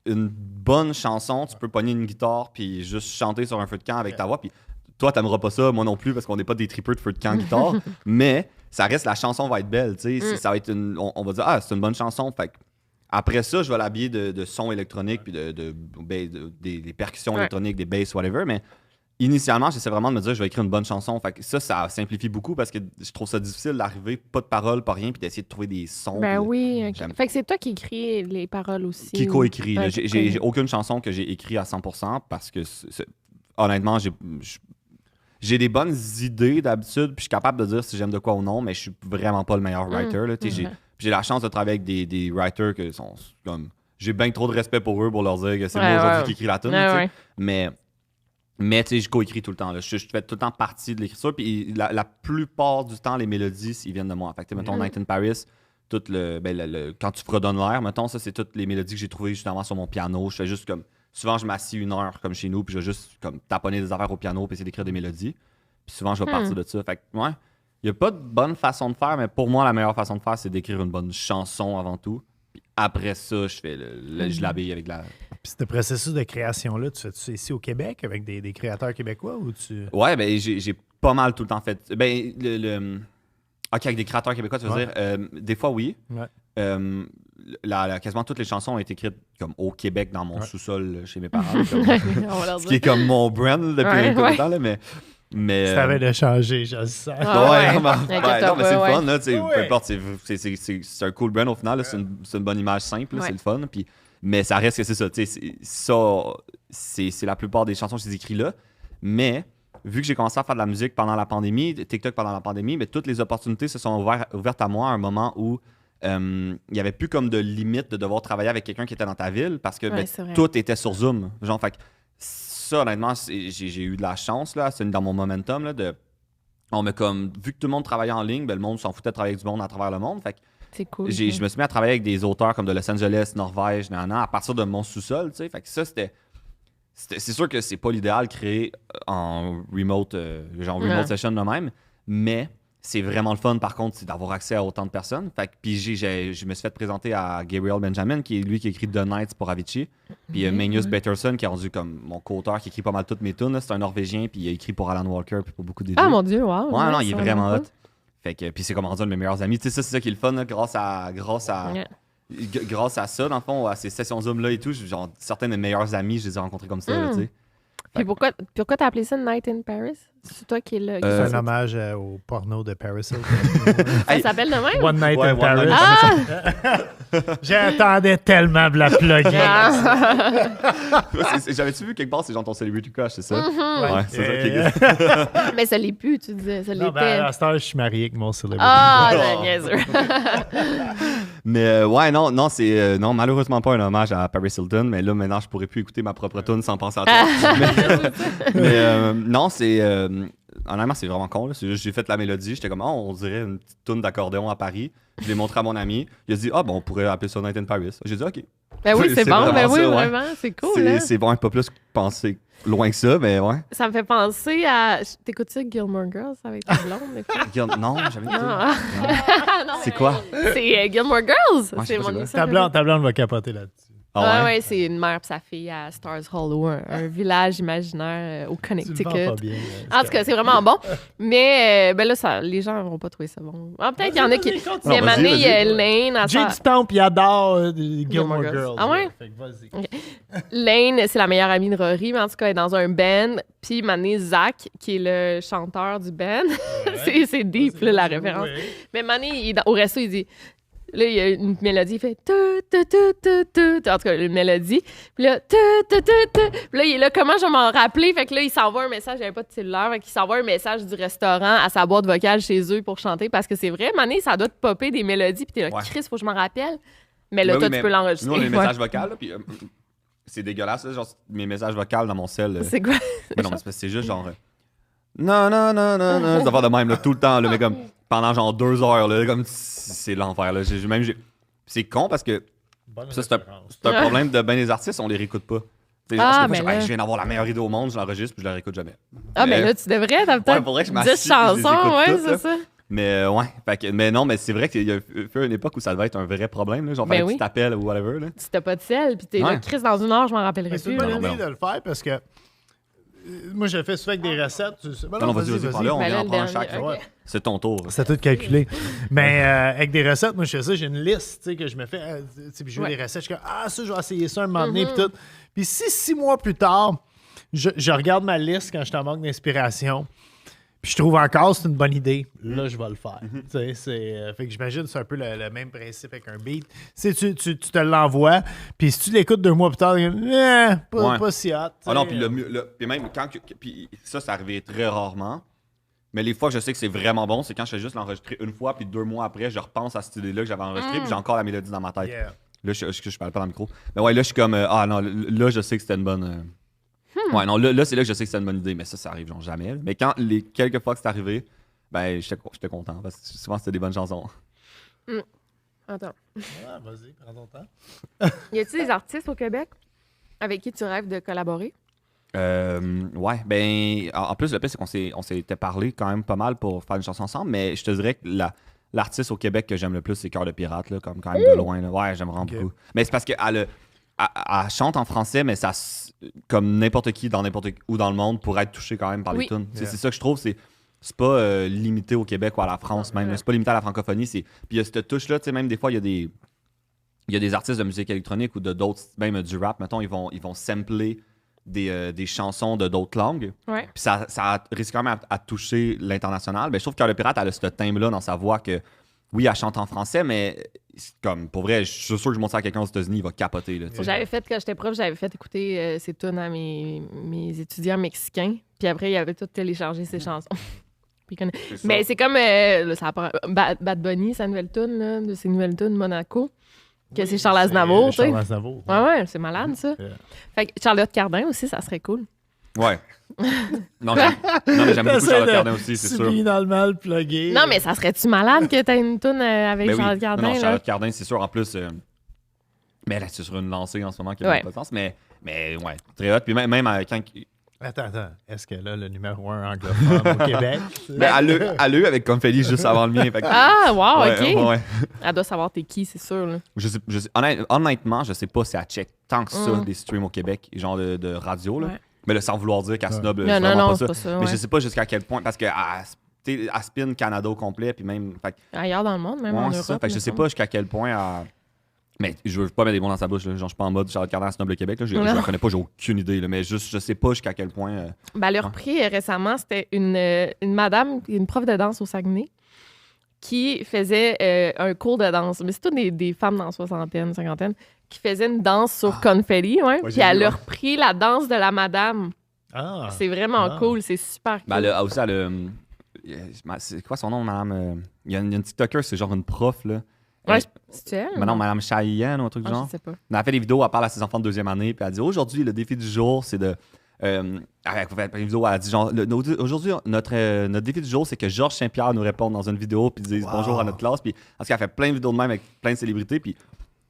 une bonne chanson, tu peux pogner une guitare puis juste chanter sur un feu de camp avec ta voix. Puis toi, t'aimeras pas ça, moi non plus, parce qu'on n'est pas des tripeurs de feu de camp guitare. Mais ça reste, la chanson va être belle. Tu sais, ça va être on va dire, c'est une bonne chanson. Fait que après ça, je vais l'habiller de sons électroniques puis des percussions électroniques, des basses, whatever. Mais initialement, j'essaie vraiment de me dire je vais écrire une bonne chanson. Fait que ça simplifie beaucoup parce que je trouve ça difficile d'arriver, pas de paroles, pas rien, puis d'essayer de trouver des sons. Ben oui. Okay. Fait que c'est toi qui écris les paroles aussi. Qui co-écrit. J'ai aucune chanson que j'ai écrite à 100% parce que honnêtement, j'ai des bonnes idées d'habitude, puis je suis capable de dire si j'aime de quoi ou non, mais je suis vraiment pas le meilleur writer. Là, j'ai la chance de travailler avec des writers qui sont comme... J'ai bien trop de respect pour eux pour leur dire que c'est moi aujourd'hui qui écris la tune. Mais tu sais, je coécris tout le temps. Là. Je fais tout le temps partie de l'écriture. Puis la plupart du temps, les mélodies, ils viennent de moi. Fait que, mettons, Night in Paris, quand tu fredonnes l'air, mettons, ça, c'est toutes les mélodies que j'ai trouvées justement sur mon piano. Je fais juste comme... Souvent, je m'assis 1 heure comme chez nous, puis je vais juste comme taponner des affaires au piano, puis essayer d'écrire des mélodies. Puis souvent, je vais partir de ça. Fait que, ouais, il n'y a pas de bonne façon de faire, mais pour moi, la meilleure façon de faire, c'est d'écrire une bonne chanson avant tout. Puis après ça, je l'habille avec la... Puis ce processus de création-là, tu fais-tu ici au Québec avec des créateurs québécois ou tu... Ouais, ben j'ai pas mal tout le temps fait. Ben, OK, avec des créateurs québécois, tu veux dire, des fois, oui. Ouais. Quasiment toutes les chansons ont été écrites comme au Québec, dans mon sous-sol, chez mes parents. Ce qui est comme mon brand depuis un peu de temps, là, mais tu t'avais de changer, je le sens. Non, mais c'est le fun, là, peu importe, c'est un cool brand au final, là, c'est une bonne image simple, là, c'est le fun, puis, mais ça reste que c'est ça, c'est la plupart des chansons que j'ai écrites là, mais vu que j'ai commencé à faire de la musique pendant la pandémie, TikTok pendant la pandémie, mais toutes les opportunités se sont ouvertes à moi à un moment où il n'y avait plus comme de limite de devoir travailler avec quelqu'un qui était dans ta ville parce que tout était sur Zoom. Genre, fait que ça, honnêtement, j'ai eu de la chance, là, c'est dans mon momentum, là, vu que tout le monde travaillait en ligne, le monde s'en foutait de travailler avec du monde à travers le monde. Fait que c'est cool. Je me suis mis à travailler avec des auteurs comme de Los Angeles, Norvège, à partir de mon sous-sol, tu sais. Fait que ça, c'est sûr que c'est pas l'idéal créer en remote, remote session de même, mais c'est vraiment le fun, par contre, c'est d'avoir accès à autant de personnes. Fait que, puis je me suis fait présenter à Gabriel Benjamin, qui est lui qui écrit The Nights pour Avicii. Puis Magnus Betterson, qui est rendu comme mon co-auteur, qui écrit pas mal toutes mes tunes. C'est un Norvégien, puis il a écrit pour Alan Walker, puis pour beaucoup de... Ah mon Dieu, wow! Ouais, non, il est vraiment hot. Fait que, puis c'est comme rendu un de mes meilleurs amis. Tu sais, ça, c'est ça qui est le fun, là, grâce à ça, dans le fond, à ces sessions Zoom-là et tout. Genre, certains de mes meilleurs amis, je les ai rencontrés comme ça, là, tu sais. Puis pourquoi t'as appelé ça Night in Paris? C'est toi qui est là. C'est un hommage au porno de Paris Hilton. Ça s'appelle de même? One Night in Paris. J'attendais tellement de la plugger. J'avais-tu vu quelque part, c'est genre ton Celebrity Crush, c'est ça? Ouais, c'est ça. Mais ça l'est plus, tu disais. Ça l'était. À cette heure, je suis marié avec mon Celebrity Crush. Niaiseux. Mais non, c'est malheureusement pas un hommage à Paris Hilton, mais là, maintenant, je pourrais plus écouter ma propre tune sans penser à toi. mais non, c'est... honnêtement, c'est vraiment con. Là. C'est juste, j'ai fait la mélodie. J'étais comme, on dirait une petite toune d'accordéon à Paris. Je l'ai montré à mon ami. Il a dit, on pourrait appeler ça Night in Paris. J'ai dit, OK. Ben oui, c'est bon. Ben oui, ça, vraiment. C'est cool. Hein? C'est bon, pas plus penser loin que ça, mais ouais. Ça me fait penser à. T'écoutes-tu Gilmore Girls avec ta blonde, des fois? Non, j'avais dit. Non, C'est quoi? C'est Gilmore Girls. Ouais, c'est mon Ta blonde va capoter là-dessus. Ouais, c'est une mère et sa fille à Stars Hollow, un village imaginaire au Connecticut. Tu le vends pas bien, en tout cas, c'est vraiment bon. Mais ben là, les gens n'auront pas trouvé ça bon. Peut-être qu'il y en a qui. Il y a Mané, il y a Lane. Jay du Temple, il adore Gilmore Girls. Ah ouais? Fait que vas-y. Okay. Lane, c'est la meilleure amie de Rory, mais en tout cas, elle est dans un band. Puis Mané, Zach, qui est le chanteur du band. Ouais. c'est deep, là, la référence. Ouais. Mais Mané, au resto, il dit... Là, il y a une mélodie, il fait en tout cas, une mélodie. Puis là, puis là, il est là, comment je vais m'en rappeler? Fait que là, il s'envoie un message, il n'y avait pas de cellulaire, fait qu'il s'envoie un message du restaurant à sa boîte vocale chez eux pour chanter parce que c'est vrai, Mané, ça doit te popper des mélodies, puis t'es là, Chris, faut que je m'en rappelle. Mais là, toi, tu peux l'enregistrer. Nous, on a les messages vocaux, puis c'est dégueulasse, là, genre, mes messages vocaux dans mon cell. C'est quoi? Mais non, mais c'est juste genre. Non, ça va de même, là, tout le temps, là, mais comme pendant genre 2 heures, là, comme c'est l'enfer, là. C'est con parce que ça, c'est un problème de bien des artistes, on les réécoute pas. Je viens d'avoir la meilleure idée au monde, je l'enregistre puis je la réécoute jamais. Mais là, tu devrais, t'as peut-être 10 chansons, ouais, c'est ça. Mais mais non, mais c'est vrai qu'il y a eu une époque où ça devait être un vrai problème, là, genre fallait que tu t'appelles ou whatever. Là. Tu t'as pas de sel, puis t'es là, Chris, dans 1 heure, je m'en rappellerai plus. C'est une bonne idée de le faire parce que moi, je le fais souvent avec des recettes. Non, vas-y, parle-là, on vient en prendre chaque. Okay. C'est ton tour. C'est tout calculé. Mais avec des recettes, moi, je fais ça, j'ai une liste que je me fais. Puis je fais des recettes, je suis comme, ça, je vais essayer ça un moment donné, puis tout. Puis 6 mois plus tard, je regarde ma liste quand je t'en manque d'inspiration. Puis je trouve encore que c'est une bonne idée. Là, je vais le faire. Fait que j'imagine que c'est un peu le même principe avec un beat. Tu te l'envoies, puis si tu l'écoutes 2 mois plus tard, pas si hot. Ah non, puis même quand... Puis ça arrivait très rarement. Mais les fois que je sais que c'est vraiment bon, c'est quand je fais juste l'enregistrer une fois, puis 2 mois après, je repense à cette idée-là que j'avais enregistrée, puis j'ai encore la mélodie dans ma tête. Yeah. Là, je parle pas dans le micro. Mais ouais, là, je suis comme... non, là, je sais que c'était une bonne... Ouais, non, là, c'est là que je sais que c'est une bonne idée, mais ça arrive genre jamais. Mais quand les quelques fois que c'est arrivé, ben, j'étais content parce que souvent, c'était des bonnes chansons. Attends. Vas-y, prends ton temps. Y a-t-il des artistes au Québec avec qui tu rêves de collaborer? Ouais, ben, en plus, le pire, c'est qu'on s'était parlé quand même pas mal pour faire une chanson ensemble, mais je te dirais que l'artiste au Québec que j'aime le plus, c'est Cœur de Pirate, là, comme quand même de loin. Là. Ouais, j'aime vraiment beaucoup. Mais c'est parce qu'elle chante en français, mais ça, comme n'importe qui dans n'importe où dans le monde pourrait être touché quand même par les tunes. Yeah. C'est ça que je trouve, c'est pas limité au Québec ou à la France même. C'est pas limité à la francophonie. Puis il y a cette touche-là, tu sais, même des fois, il y a des artistes de musique électronique ou de d'autres, même du rap, mettons, ils vont sampler des chansons de d'autres langues. Ouais. Puis ça risque quand même à toucher l'international. Ben, je trouve que Cœur de Pirate, elle a ce timbre-là dans sa voix que, oui, elle chante en français, mais comme pour vrai, je suis sûr que je montre ça à quelqu'un aux États-Unis, il va capoter. Là, j'avais fait, quand j'étais prof, j'avais fait écouter ces tunes à mes étudiants mexicains. Puis après, ils avaient tout téléchargé ces chansons. Mais c'est comme Bad Bunny, sa nouvelle tune, de ses nouvelles tunes, Monaco. Que c'est Charles Aznavour, tu sais. Charles Aznavour. Ouais, c'est malade, ça. Fait que Charlotte Cardin aussi, ça serait cool. Ouais. Non, mais j'aime beaucoup Charlotte Cardin aussi, c'est sûr. Subliminalement le plugué. Non, mais ça serait-tu malade que t'aies une toune avec Charlotte Cardin? Non, Charlotte Cardin, c'est sûr. En plus, mais là, c'est sur une lancée en ce moment qui n'a pas de sens. Mais ouais, très hot. Puis même quand... Attends. Est-ce qu'elle a le numéro 1 anglophone au Québec? Ben, elle a eu avec Confetti juste avant le mien. Fait que... Ah, wow, OK. Ouais. Elle doit savoir t'es qui, c'est sûr. Là. Je sais, honnêtement, je sais pas si elle check tant que ça des streams au Québec, genre de radio. Là. Ouais. Mais là, sans vouloir dire qu'elle snob, c'est vraiment pas ça. Mais je sais pas jusqu'à quel point, parce qu'elle spin Canada au complet, puis même... Fait, ailleurs dans le monde, même en Europe. Ça. Fait que je sais pas jusqu'à quel point elle... Mais je veux pas mettre des mots dans sa bouche, là. Genre je suis pas en mode Charlotte Cardin snob le Québec, là. Je la connais pas, j'ai aucune idée, là. Mais juste, je sais pas jusqu'à quel point... Ben, elle a repris récemment, c'était une madame, une prof de danse au Saguenay, qui faisait un cours de danse. Mais c'est toutes des femmes dans la soixantaine, cinquantaine, qui faisaient une danse sur Confetti, puis elle a repris la danse de la madame. C'est vraiment cool, c'est super cool. Ben, elle a c'est quoi son nom, madame? Il y a une TikToker, c'est genre une prof, là. Ouais, c'est elle? Non, Madame Cheyenne ou un truc du genre. Je sais pas. Elle a fait des vidéos, elle parle à ses enfants de 2e année, puis elle dit aujourd'hui, le défi du jour, c'est de Avec une vidéo, elle a dit genre, aujourd'hui, notre défi du jour, c'est que Georges Saint-Pierre nous réponde dans une vidéo puis dise bonjour à notre classe. Puis, parce qu'elle fait plein de vidéos de même avec plein de célébrités. Puis,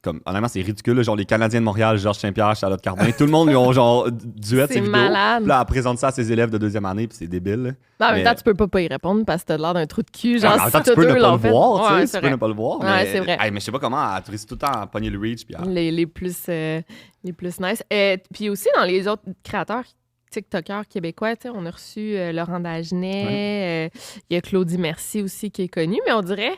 comme, honnêtement, c'est ridicule. Là, genre, les Canadiens de Montréal, Georges Saint-Pierre, Charlotte Cardin, tout le monde lui ont genre duet ces vidéos. Malade. Puis là, elle présente ça à ses élèves de 2e année, puis c'est débile. Non, en même temps, tu peux pas y répondre parce que t'as l'air d'un trou de cul. Genre, si tu peux ne pas le voir, ouais, tu peux ne pas le voir. Ouais, c'est vrai. Mais je sais pas comment, elle touriste tout le temps à pogner le reach. Puis les plus nice. Puis aussi, dans les autres créateurs TikTokers québécois, on a reçu Laurent Dagenet, il y a Claudie Mercier aussi qui est connu, mais on dirait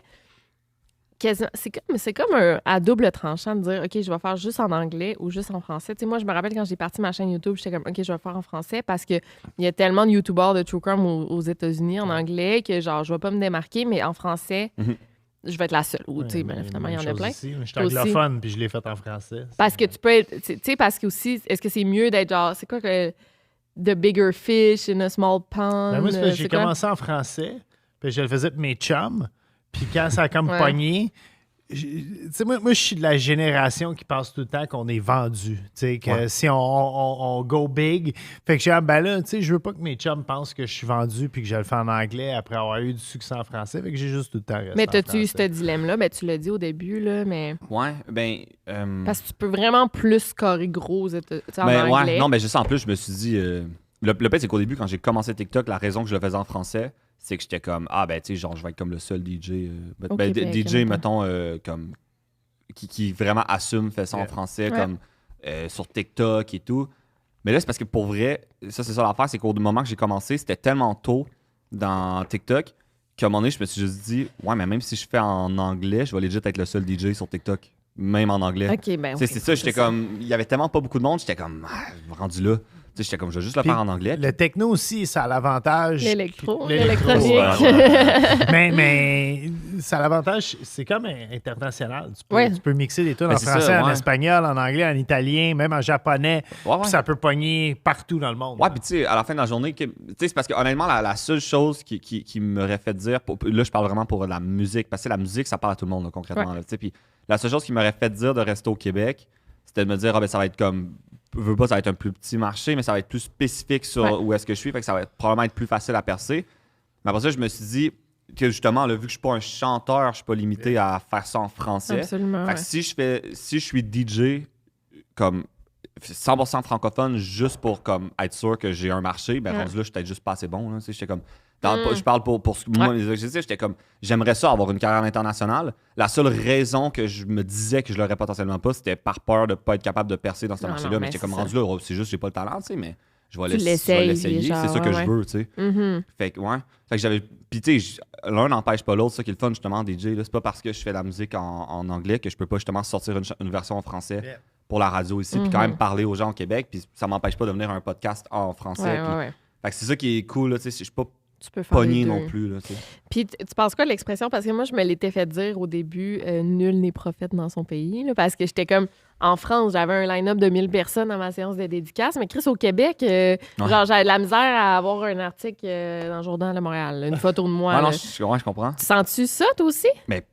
c'est comme à double tranchant de dire OK, je vais faire juste en anglais ou juste en français. Moi, je me rappelle quand j'ai parti ma chaîne YouTube, j'étais comme OK, je vais faire en français parce qu'il y a tellement de YouTubers de True Crime aux États-Unis en anglais que genre je vais pas me démarquer, mais en français, je vais être la seule. Ou, finalement, il y en a plein. Je suis anglophone puis je l'ai fait en français. Parce que tu peux être. Parce que aussi, est-ce que c'est mieux d'être genre. C'est quoi que. The bigger fish in a small pond? Ben moi, j'ai commencé en français, puis je le faisais pour mes chums. Puis quand ça a comme pogné, moi, je suis de la génération qui pense tout le temps qu'on est vendu. Que si on go big, fait que je veux pas que mes chums pensent que je suis vendu puis que je le fais en anglais après avoir eu du succès en français. Fait que j'ai juste tout le temps resté Mais t'as-tu eu ce dilemme-là? Ben, tu l'as dit au début, là, mais... Ouais, Parce que tu peux vraiment plus scorer gros en anglais. Ouais, non, mais juste en plus, je me suis dit... Le pire, c'est qu'au début, quand j'ai commencé TikTok, la raison que je le faisais en français, c'est que j'étais comme, genre, je vais être comme le seul DJ. DJ, mettons, comme, qui vraiment assume, fait ça en français, comme sur TikTok et tout. Mais là, c'est parce que pour vrai, ça, c'est ça l'affaire, c'est qu'au moment que j'ai commencé, c'était tellement tôt dans TikTok qu'à un moment donné, je me suis juste dit, ouais, mais même si je fais en anglais, je vais legit être le seul DJ sur TikTok, même en anglais. C'est ça, j'étais comme, il y avait tellement pas beaucoup de monde, j'étais comme, rendu là. J'étais comme, je vais juste le faire en anglais. Le techno aussi, ça a l'avantage. L'électronique. mais ça a l'avantage, c'est comme international. Tu peux mixer des tunes en français, en espagnol, en anglais, en italien, même en japonais. Puis ça peut pogner partout dans le monde. Ouais, puis tu sais, à la fin de la journée, c'est parce que honnêtement, la seule chose qui m'aurait fait dire, là, je parle vraiment pour la musique, parce que la musique, ça parle à tout le monde, là, concrètement. Puis la seule chose qui m'aurait fait dire de rester au Québec, c'était de me dire, ça va être comme. Ça va être un plus petit marché, mais ça va être plus spécifique sur où est-ce que je suis. Fait que ça va probablement être plus facile à percer. Mais après ça, je me suis dit que justement, là, vu que je suis pas un chanteur, je suis pas limité à faire ça en français. Absolument. Fait que si je suis DJ comme 100% francophone juste pour comme être sûr que j'ai un marché, ben rendu là, je suis peut-être juste pas assez bon. Là, j'étais comme. Je parle pour moi, les objectifs, j'étais comme, j'aimerais ça avoir une carrière internationale. La seule raison que je me disais que je l'aurais potentiellement pas, c'était par peur de pas être capable de percer dans ce marché-là. Mais j'étais comme rendu là, c'est juste que j'ai pas le talent, tu sais, mais je vais l'essayer. C'est ça que je veux, tu sais. Fait que, Fait que j'avais. Puis, tu sais, l'un n'empêche pas l'autre, ça qui est le fun, justement, DJ. C'est pas parce que je fais de la musique en anglais que je peux pas justement sortir une version en français pour la radio ici, puis quand même parler aux gens au Québec, puis ça m'empêche pas de venir un podcast en français. Fait que c'est ça qui est cool, tu sais, je suis pas tu peux faire pogné non plus. Là, puis tu penses quoi de l'expression? Parce que moi, je me l'étais fait dire au début, nul n'est prophète dans son pays. Là, parce que j'étais comme, en France, j'avais un line-up de 1000 personnes à ma séance de dédicace. Mais Chris, au Québec, genre, j'avais de la misère à avoir un article dans le Journal de Montréal. Une photo de moi. Non, je comprends. Tu sens-tu ça, toi aussi? Mais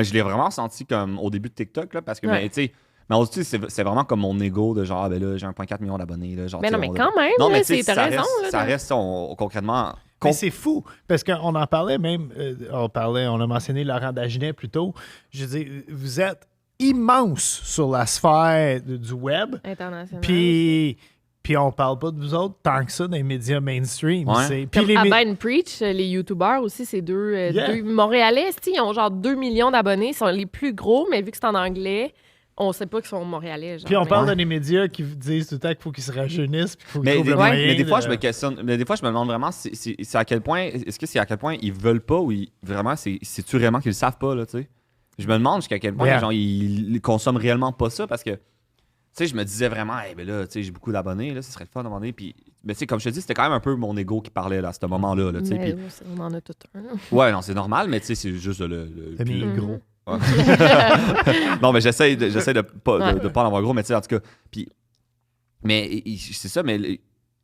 je l'ai vraiment senti comme au début de TikTok. Là, parce que, tu sais, mais aussi, c'est vraiment comme mon ego de genre, là, j'ai 1,4 million d'abonnés. Là, genre, mais non, mais quand même, non, mais t'as raison. Ça reste concrètement. Mais c'est fou, parce qu'on en parlait même, on a mentionné Laurent Dagenet plus tôt. Je veux dire, vous êtes immense sur la sphère du web. International. Puis on parle pas de vous autres tant que ça dans les médias mainstream. Comme Abba Preach, les YouTubers aussi, c'est deux Montréalais. Ils ont genre 2 millions d'abonnés. Ils sont les plus gros, mais vu que c'est en anglais... On sait pas qu'ils sont montréalais. Genre, puis on parle des médias qui disent tout le temps qu'il faut qu'ils se rajeunissent puis qu'il faut qu'ils trouvent le moyen. Mais des fois, je me questionne. Mais des fois, je me demande vraiment c'est à quel point. Est-ce que c'est à quel point ils veulent pas ou vraiment c'est-tu vraiment qu'ils le savent pas, là, tu sais? Je me demande jusqu'à quel point genre, ils consomment réellement pas ça parce que. Tu sais, je me disais vraiment, ben là, tu sais, j'ai beaucoup d'abonnés, là, ce serait le fun de demander. Puis, mais tu sais, comme je te dis, c'était quand même un peu mon ego qui parlait là, à ce moment-là. Là, mais on en a tout un. Ouais, non, c'est normal, mais tu sais, c'est juste le gros. Non, mais j'essaie de pas en avoir gros, mais tu sais, en tout cas. Puis, mais c'est ça, mais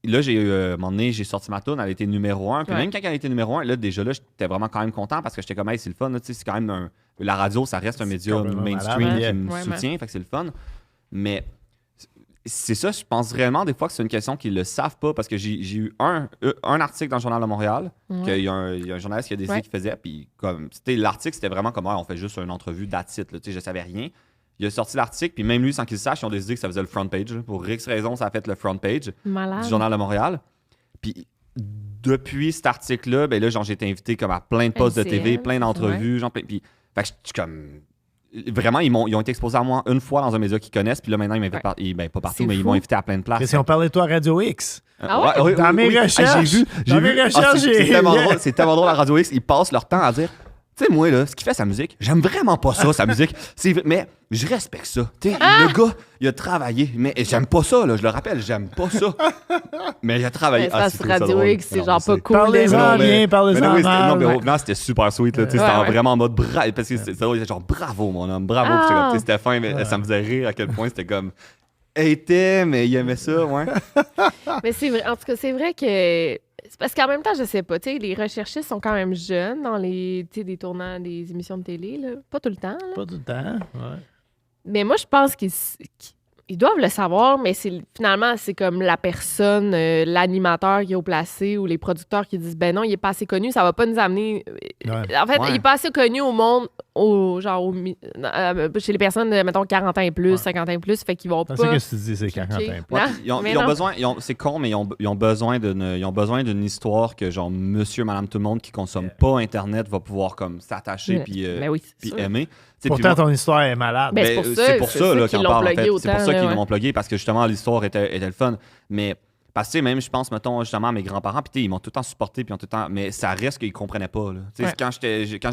là, à un moment donné, j'ai sorti ma tune, elle a été numéro 1. Puis même quand elle a été numéro 1, là, déjà là, j'étais vraiment quand même content parce que j'étais comme, hey, c'est le fun. C'est quand même la radio, ça reste un média mainstream qui me soutient, fait que c'est le fun. Mais c'est ça, je pense réellement des fois que c'est une question qu'ils le savent pas parce que j'ai eu un article dans le Journal de Montréal, qu'il y a un journaliste qui a décidé qu'il faisait, puis comme l'article, c'était vraiment comme on fait juste une entrevue that's it, je savais rien. Il a sorti l'article, puis même lui, sans qu'il le sache, ils ont décidé que ça faisait le front page. Pour X raison, ça a fait le front page du Journal de Montréal. Puis depuis cet article-là, ben là, genre, j'ai été invité comme à plein de postes de TV, plein d'entrevues, genre, puis fait que je suis comme... Vraiment, ils ont été exposés à moi une fois dans un média qu'ils connaissent, puis là, maintenant, ils m'invitent pas partout, mais ils m'ont invité à plein de places. Et si on parlait de toi à Radio X? Dans mes recherches, c'est tellement drôle à Radio X, ils passent leur temps à dire... Tu sais, moi, là, ce qu'il fait, sa musique, j'aime vraiment pas ça, sa musique. Mais je respecte ça. Tu sais, le gars, il a travaillé. Mais j'aime pas ça, là, je le rappelle, j'aime pas ça. Mais il a travaillé. C'est Radio X, c'est genre pas cool. Parlez-en bien, parlez-en mal. Non, c'était super sweet, là. C'était vraiment en mode bravo. Parce que c'était genre bravo, mon homme, bravo. Puis j'étais comme, c'était fin, mais ça me faisait rire à quel point c'était comme. Mais il aimait ça, ouais. Mais c'est vrai, en tout cas, c'est vrai que. C'est parce qu'en même temps, je sais pas, tu sais, les recherchistes sont quand même jeunes dans les tournants des émissions de télé, là. Pas tout le temps, là. Pas tout le temps, ouais. Mais moi, je pense qu'ils doivent le savoir, mais finalement, c'est comme la personne, l'animateur qui est au placé ou les producteurs qui disent, ben non, il est pas assez connu, ça va pas nous amener... En fait, il est pas assez connu au monde, chez les personnes de, mettons, 40 ans et plus, 50 ans et plus, fait qu'ils vont pas... C'est ça que tu dis, c'est 40 ans et plus. Ils ont besoin, c'est con, mais ils ont besoin d'une histoire que, genre, monsieur, madame, tout le monde qui consomme pas Internet va pouvoir, comme, s'attacher puis aimer. Pourtant, ton histoire est malade. Ben, c'est pour ça là, qu'ils en parlent, en fait. C'est pour ça qu'ils l'ont plugué, parce que, justement, l'histoire était le fun. Mais... Parce que même, je pense, mettons, justement, à mes grands-parents, puis ils m'ont tout le temps supporté, puis mais ça reste qu'ils comprenaient pas. Là. Quand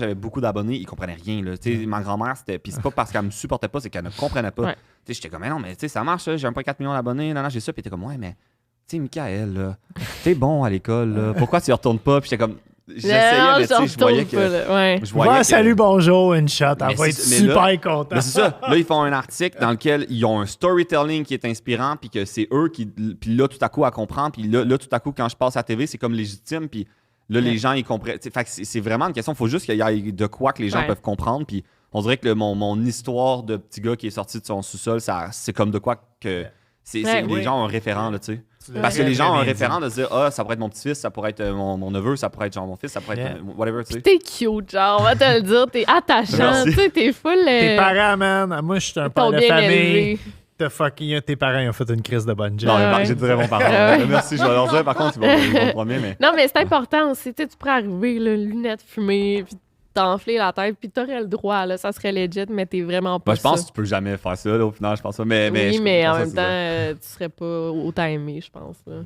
j'avais beaucoup d'abonnés, ils comprenaient rien. Là. Ma grand-mère, c'était. Puis c'est pas parce qu'elle me supportait pas, c'est qu'elle ne comprenait pas. J'étais comme, mais non, mais ça marche, j'ai 1,4 million d'abonnés, non, j'ai ça, puis t'es comme, ouais, mais, tu sais, Michael, là, t'es bon à l'école, là, pourquoi tu y retournes pas? Puis j'étais comme, j'essayais, mais tu sais, je voyais que... salut, bonjour, une shot, elle va être super contente. Mais c'est ça. Là, ils font un article dans lequel ils ont un storytelling qui est inspirant, puis que c'est eux qui... Puis là, tout à coup, à comprendre. Puis là, tout à coup, quand je passe à la TV, c'est comme légitime. Puis là, les gens, ils comprennent. Fait que c'est vraiment une question. Il faut juste qu'il y ait de quoi que les gens peuvent comprendre. Puis on dirait que mon histoire de petit gars qui est sorti de son sous-sol, c'est comme de quoi que... Les gens ont un référent, là, tu sais. Parce que les gens ont un référent de se dire, ça pourrait être mon petit-fils, ça pourrait être mon neveu, ça pourrait être genre mon fils, ça pourrait être whatever, tu sais. T'es cute, genre, on va te le dire, t'es attachant, tu sais, t'es full. Tes parents, man, moi, je suis un père de famille. Tes parents, ils ont fait une crise de bonne job. Non, j'ai de très bons parents. Merci, je vais leur dire, par contre, ils vont me promener, mais... Non, mais c'est important aussi, tu pourrais arriver, là, lunettes fumées, puis t'enfler la tête, puis t'aurais le droit, là, ça serait legit, mais t'es vraiment pas je pense que tu peux jamais faire ça, là, au final, je pense pas. Mais en même temps, tu serais pas autant aimé, je pense. Là.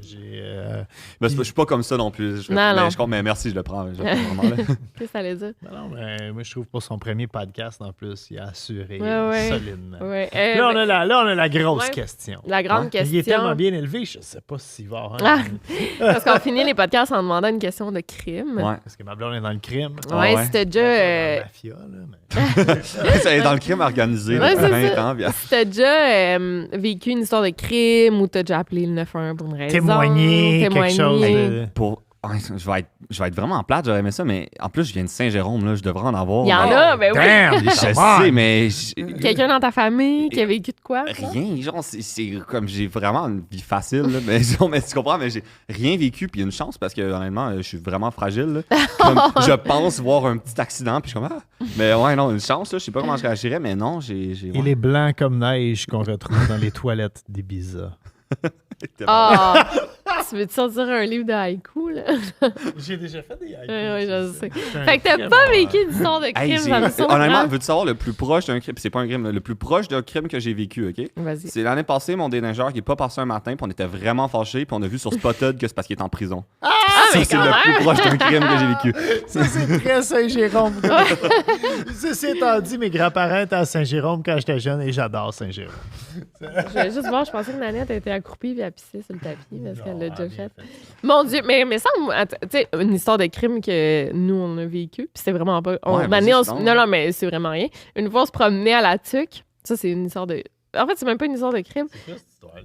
Je suis pas comme ça non plus. Mais merci, je le prends. Vraiment, qu'est-ce que ça allait dire? Non, mais moi, je trouve pour son premier podcast, en plus, il a assuré solidement. Là, on a la grosse question. La grande question. Il est tellement bien élevé, je sais pas s'il va avoir... Parce qu'on finit les podcasts en demandant une question de crime. Parce que ma blonde est dans le crime. C'était déjà... mafia, là, ça est dans le crime organisé. Si t'as déjà vécu une histoire de crime ou t'as déjà appelé le 911 pour une raison. Témoigner. Quelque chose de... Je vais être vraiment plate, j'aurais aimé ça, mais en plus, je viens de Saint-Jérôme, là, je devrais en avoir. Il y en a, ben oui. Je sais, mais... Quelqu'un dans ta famille qui a vécu de quoi? Rien, genre, c'est comme j'ai vraiment une vie facile, là, mais tu comprends, mais j'ai rien vécu, puis une chance, parce que honnêtement, je suis vraiment fragile. Là. Comme, je pense voir un petit accident, puis je suis comme, mais ouais, non, une chance, là, je sais pas comment je réagirais, mais non, j'ai... Il est blanc comme neige qu'on retrouve dans les toilettes d'Ibiza. Tu veux te sortir un livre de haïku, là? J'ai déjà fait des haïkus. Oui, je sais. Fait que t'as pas vécu d'histoire de crime, ça me sauve. Honnêtement, veux-tu savoir le plus proche d'un crime? C'est pas un crime, le plus proche d'un crime que j'ai vécu, OK? Vas-y. C'est l'année passée, mon déneigeur qui est pas passé un matin, puis on était vraiment fâchés, puis on a vu sur Spotted que c'est parce qu'il est en prison. Mais c'est le plus proche d'un crime que j'ai vécu. Ça, c'est très Saint-Jérôme. Ceci étant dit, mes grands-parents étaient à Saint-Jérôme quand j'étais jeune et j'adore Saint-Jérôme. Je voulais juste voir, je pensais que Nanette était accroupie et elle pissait sur le tapis parce qu'elle l'a déjà fait. Mon Dieu, mais ça, tu sais, une histoire de crime que nous, on a vécu, puis c'était vraiment pas... Non, mais c'est vraiment rien. Une fois, on se promenait à la Tuque. Ça, c'est une histoire de... En fait, c'est même pas une histoire de crime.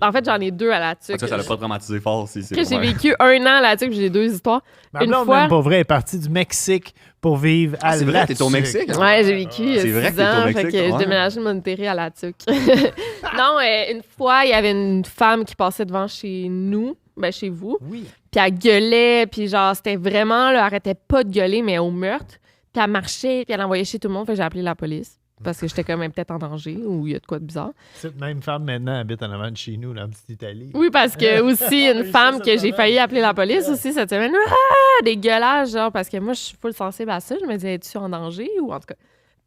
En fait, j'en ai 2 à la tuque. Ça l'a pas traumatisé fort aussi. Que j'ai vécu 1 an à la tuque, puis j'ai 2 histoires. Ma blonde, même pas vrai, est partie du Mexique pour vivre à la C'est vrai, t'es au Mexique? Hein? Ouais, j'ai vécu 6 vrai que t'es ans. au Mexique, Fait que je déménageais de Monterrey à la tuque. Non, une fois, il y avait une femme qui passait devant chez nous, chez vous. Oui. Puis elle gueulait, puis genre, c'était vraiment, là, elle arrêtait pas de gueuler, mais au meurtre. Puis elle marchait, puis elle envoyait chez tout le monde. Fait que j'ai appelé la police. Parce que j'étais quand même peut-être en danger ou il y a de quoi de bizarre. Cette même femme maintenant habite en avant de chez nous, dans la petite Italie. Oui, parce que aussi, une femme que j'ai failli appeler la police aussi cette semaine. Ah, des gueulages, genre, parce que moi, je suis full sensible à ça. Je me disais, es-tu en danger ou en tout cas.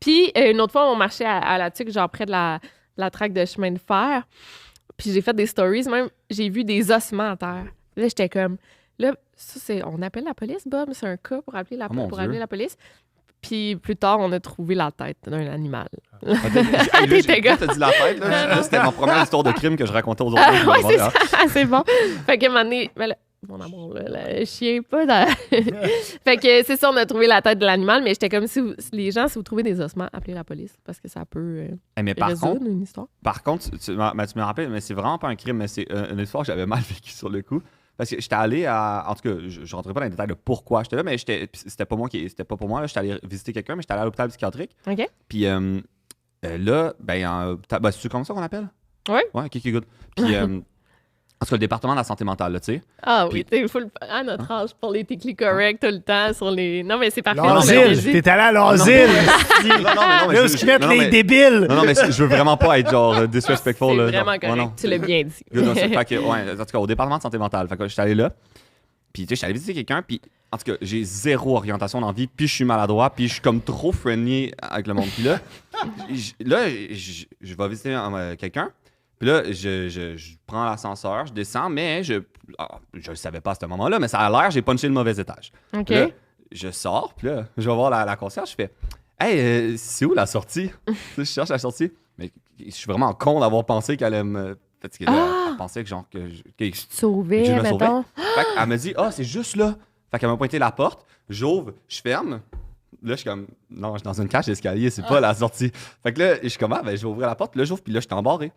Puis une autre fois, on marchait à la tuque, genre près de la traque de chemin de fer. Puis j'ai fait des stories, même, j'ai vu des ossements à terre. Là, j'étais comme, là, ça, on appelle la police, Bob? C'est un cas pour appeler la police. Puis plus tard, on a trouvé la tête d'un animal. T'as dit la tête, là. C'était ma première histoire de crime que je racontais aux autres. Ouais, c'est bon. Fait que un moment donné, mon amour, là, le chien, pas dans... Fait que c'est ça, on a trouvé la tête de l'animal, mais j'étais comme, si les gens, si vous trouvez des ossements, appelez la police, parce que ça peut résoudre une histoire. Par contre, tu me rappelles, mais c'est vraiment pas un crime, mais c'est une histoire que j'avais mal vécue sur le coup. Parce que j'étais allé à... En tout cas, je rentrais pas dans les détails de pourquoi j'étais là, mais c'était pas pour moi. J'étais allé visiter quelqu'un, mais j'étais allé à l'hôpital psychiatrique. OK. Puis là, c'est comme ça qu'on appelle? Oui. Ouais, OK, good. Puis... en tout cas, le département de la santé mentale, là, tu sais. Ah oui, t'es full à notre âge pour les techniques corrects tout le temps sur les... Non, mais c'est parfait. L'asile! T'es allé à l'asile! Non, mais là où ils mettent les débiles! Non, mais je veux vraiment pas être genre disrespectful. C'est là, vraiment correct. Non. Tu l'as bien dit. Fait que, ouais, en tout cas, au département de santé mentale. Fait que j'étais allé là. Puis, tu sais, j'étais allé visiter quelqu'un. Puis, en tout cas, j'ai zéro orientation dans la vie. Puis, je suis maladroit. Puis, je suis comme trop friendly avec le monde. Puis là, je vais visiter quelqu'un. Puis là, je prends l'ascenseur, je descends, mais je le savais pas à ce moment-là, mais ça a l'air, j'ai punché le mauvais étage. OK. Là, je sors, puis là, je vais voir la concierge, je fais « Hey, c'est où la sortie? » Je cherche la sortie. Mais je suis vraiment con d'avoir pensé qu'elle allait me... Parce que là, elle pensait que genre... que je me sauvais. Mettons. Fait qu'elle me dit « Ah, c'est juste là. » Fait qu'elle m'a pointé la porte, j'ouvre, je ferme. Là, je suis comme, non, je suis dans une cage d'escalier, c'est pas la sortie. Fait que là, je suis comme, je vais ouvrir la porte, puis là, j'ouvre, puis là, je suis embarré.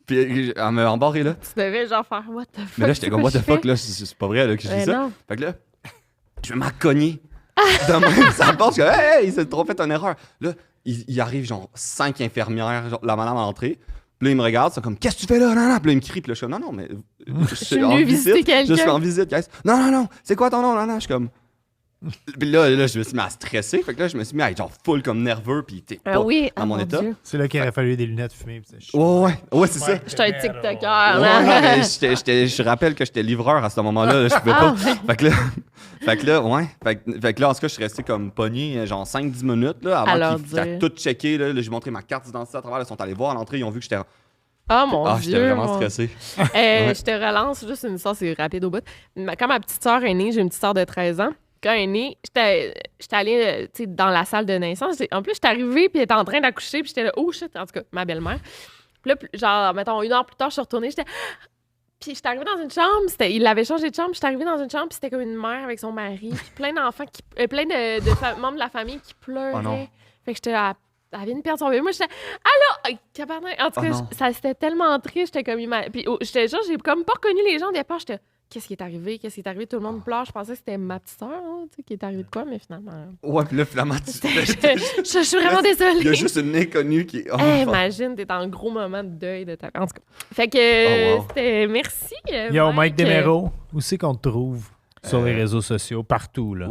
Puis elle m'a embarré là. Tu devais genre faire what the fuck. Mais là, j'étais comme what the fuck, là, c'est pas vrai là, que je dis ça. Non. Fait que là, je m'en cogné. De même, ça pense que, hey, il s'est trop fait une erreur. Là, il arrive genre 5 infirmières, genre, la madame à l'entrée. Puis là, il me regarde, c'est comme, qu'est-ce que tu fais là? Non, non. Puis là, il me crie, puis là, je suis comme, non, mais. Je suis venu visiter quelqu'un. Je suis en visite, guys. Non, c'est quoi ton nom? Non, je suis comme. Puis là, je me suis mis à stresser. Fait que là, je me suis mis à être genre full comme nerveux. Puis t'es pas dans mon état. Dieu. C'est là qu'il aurait fallu des lunettes fumées. Ouais, c'est ça. J'étais un TikToker. Mais je rappelle que j'étais livreur à ce moment-là. Je pouvais pas. Fait que là, ouais. Fait que là, en tout cas, je suis resté comme pogné genre 5-10 minutes là, avant qu'ils tout checké. Là, j'ai montré ma carte d'identité à travers. Ils sont allés voir à l'entrée. Ils ont vu que j'étais. Oh mon Dieu. J'étais vraiment stressé. Je te relance juste une histoire, c'est rapide au bout. Quand ma petite sœur est née, j'ai une petite sœur de 13 ans. Quand elle est née, j'étais allée dans la salle de naissance. En plus, j'étais arrivée, puis elle était en train d'accoucher, puis j'étais là, oh shit, en tout cas, ma belle-mère. Puis là, genre, mettons, 1 heure plus tard, je suis retournée, puis j'étais arrivée dans une chambre, il avait changé de chambre, j'étais arrivée dans une chambre, puis c'était comme une mère avec son mari, puis plein d'enfants, plein de membres de la famille qui pleuraient. Oh non. Fait que j'étais là, elle vient de perdre son bébé. Moi, j'étais, allô! En tout cas, c'était tellement triste, j'étais comme, puis j'étais genre, j'ai comme pas reconnu les gens au départ, j'étais, qu'est-ce qui est arrivé? Tout le monde pleure. Je pensais que c'était ma petite sœur qui est arrivée de quoi, mais finalement... Ouais, puis là, finalement, je suis vraiment désolée. Il y a juste une inconnue qui... imagine, t'es en gros moment de deuil de ta... En tout cas. Fait que c'était... Merci, Yo, Mike Desméraud, où c'est qu'on te trouve? Sur les réseaux sociaux, partout, là.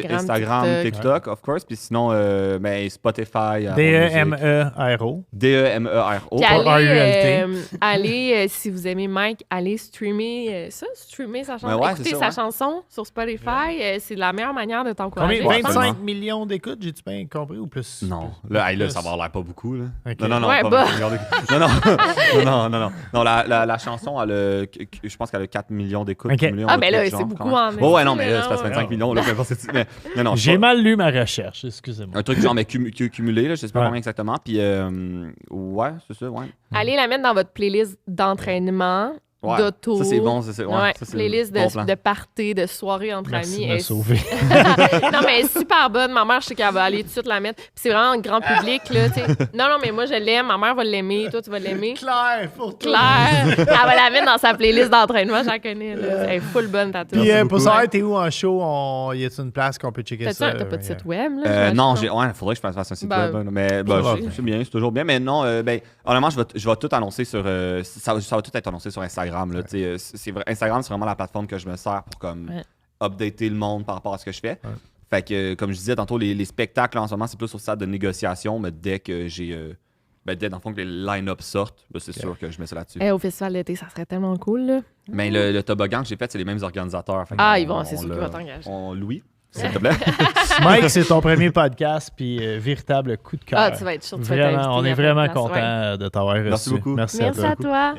Instagram, TikTok, of course. Puis sinon, Spotify. DEMERO. DEMERO. Puis allez, si vous aimez Mike, allez streamer sa chanson. Écoutez sa chanson sur Spotify. C'est la meilleure manière de t'encourager. 25 millions d'écoutes, j'ai-tu bien compris, ou plus? Non. Là, ça va l'air pas beaucoup, là. Okay. Non, ouais, pas 20 millions d'écoutes. Non. Non, la chanson, je pense qu'elle a 4 millions d'écoutes. Okay. Mais là, c'est beaucoup en ouais, non, mais là, c'est pas 25 millions. Là, non, j'ai mal lu ma recherche, excusez-moi. Un truc genre cumulé, là, je sais pas combien exactement. Puis, ouais, c'est ça, ouais. Allez la mettre dans votre playlist d'entraînement. d'auto. Ça, c'est bon. Ça, c'est playlist de party, de soirée entre Merci amis. de me sauver. Non, mais elle est super bonne. Ma mère, je sais qu'elle va aller tout de suite la mettre. Puis c'est vraiment un grand public, là, tu sais. Non, mais moi, je l'aime. Ma mère va l'aimer. Toi, tu vas l'aimer. Claire, pour toi. Claire. Elle va la mettre dans sa playlist d'entraînement. Je la connais, là. Elle est full bonne, ta Puis pour savoir, t'es où en show? Y a-t-il une place qu'on peut checker ça? T'as pas de site web, là? Non, faudrait que je fasse un site web. Mais c'est bien, c'est toujours bien. Mais non, honnêtement, je vais tout annoncer sur... ça va tout être annoncé sur Instagram, là. Instagram, c'est vraiment la plateforme que je me sers pour comme updater le monde par rapport à ce que je fais. Fait que, comme je disais tantôt, les spectacles en ce moment, c'est plus au stade de négociation, mais dès que j'ai... dès dans le fond que les line-up sortent, c'est sûr que je mets ça là-dessus. Au festival d'été, ça serait tellement cool, là. Mais le toboggan que j'ai fait, c'est les mêmes organisateurs. C'est sûr qu'ils vont t'engager. Louis, s'il te plaît. Mike, c'est ton premier podcast, puis véritable coup de cœur. Tu vas être sûr. Vraiment, on est vraiment content de t'avoir reçu. Merci beaucoup. Merci à toi.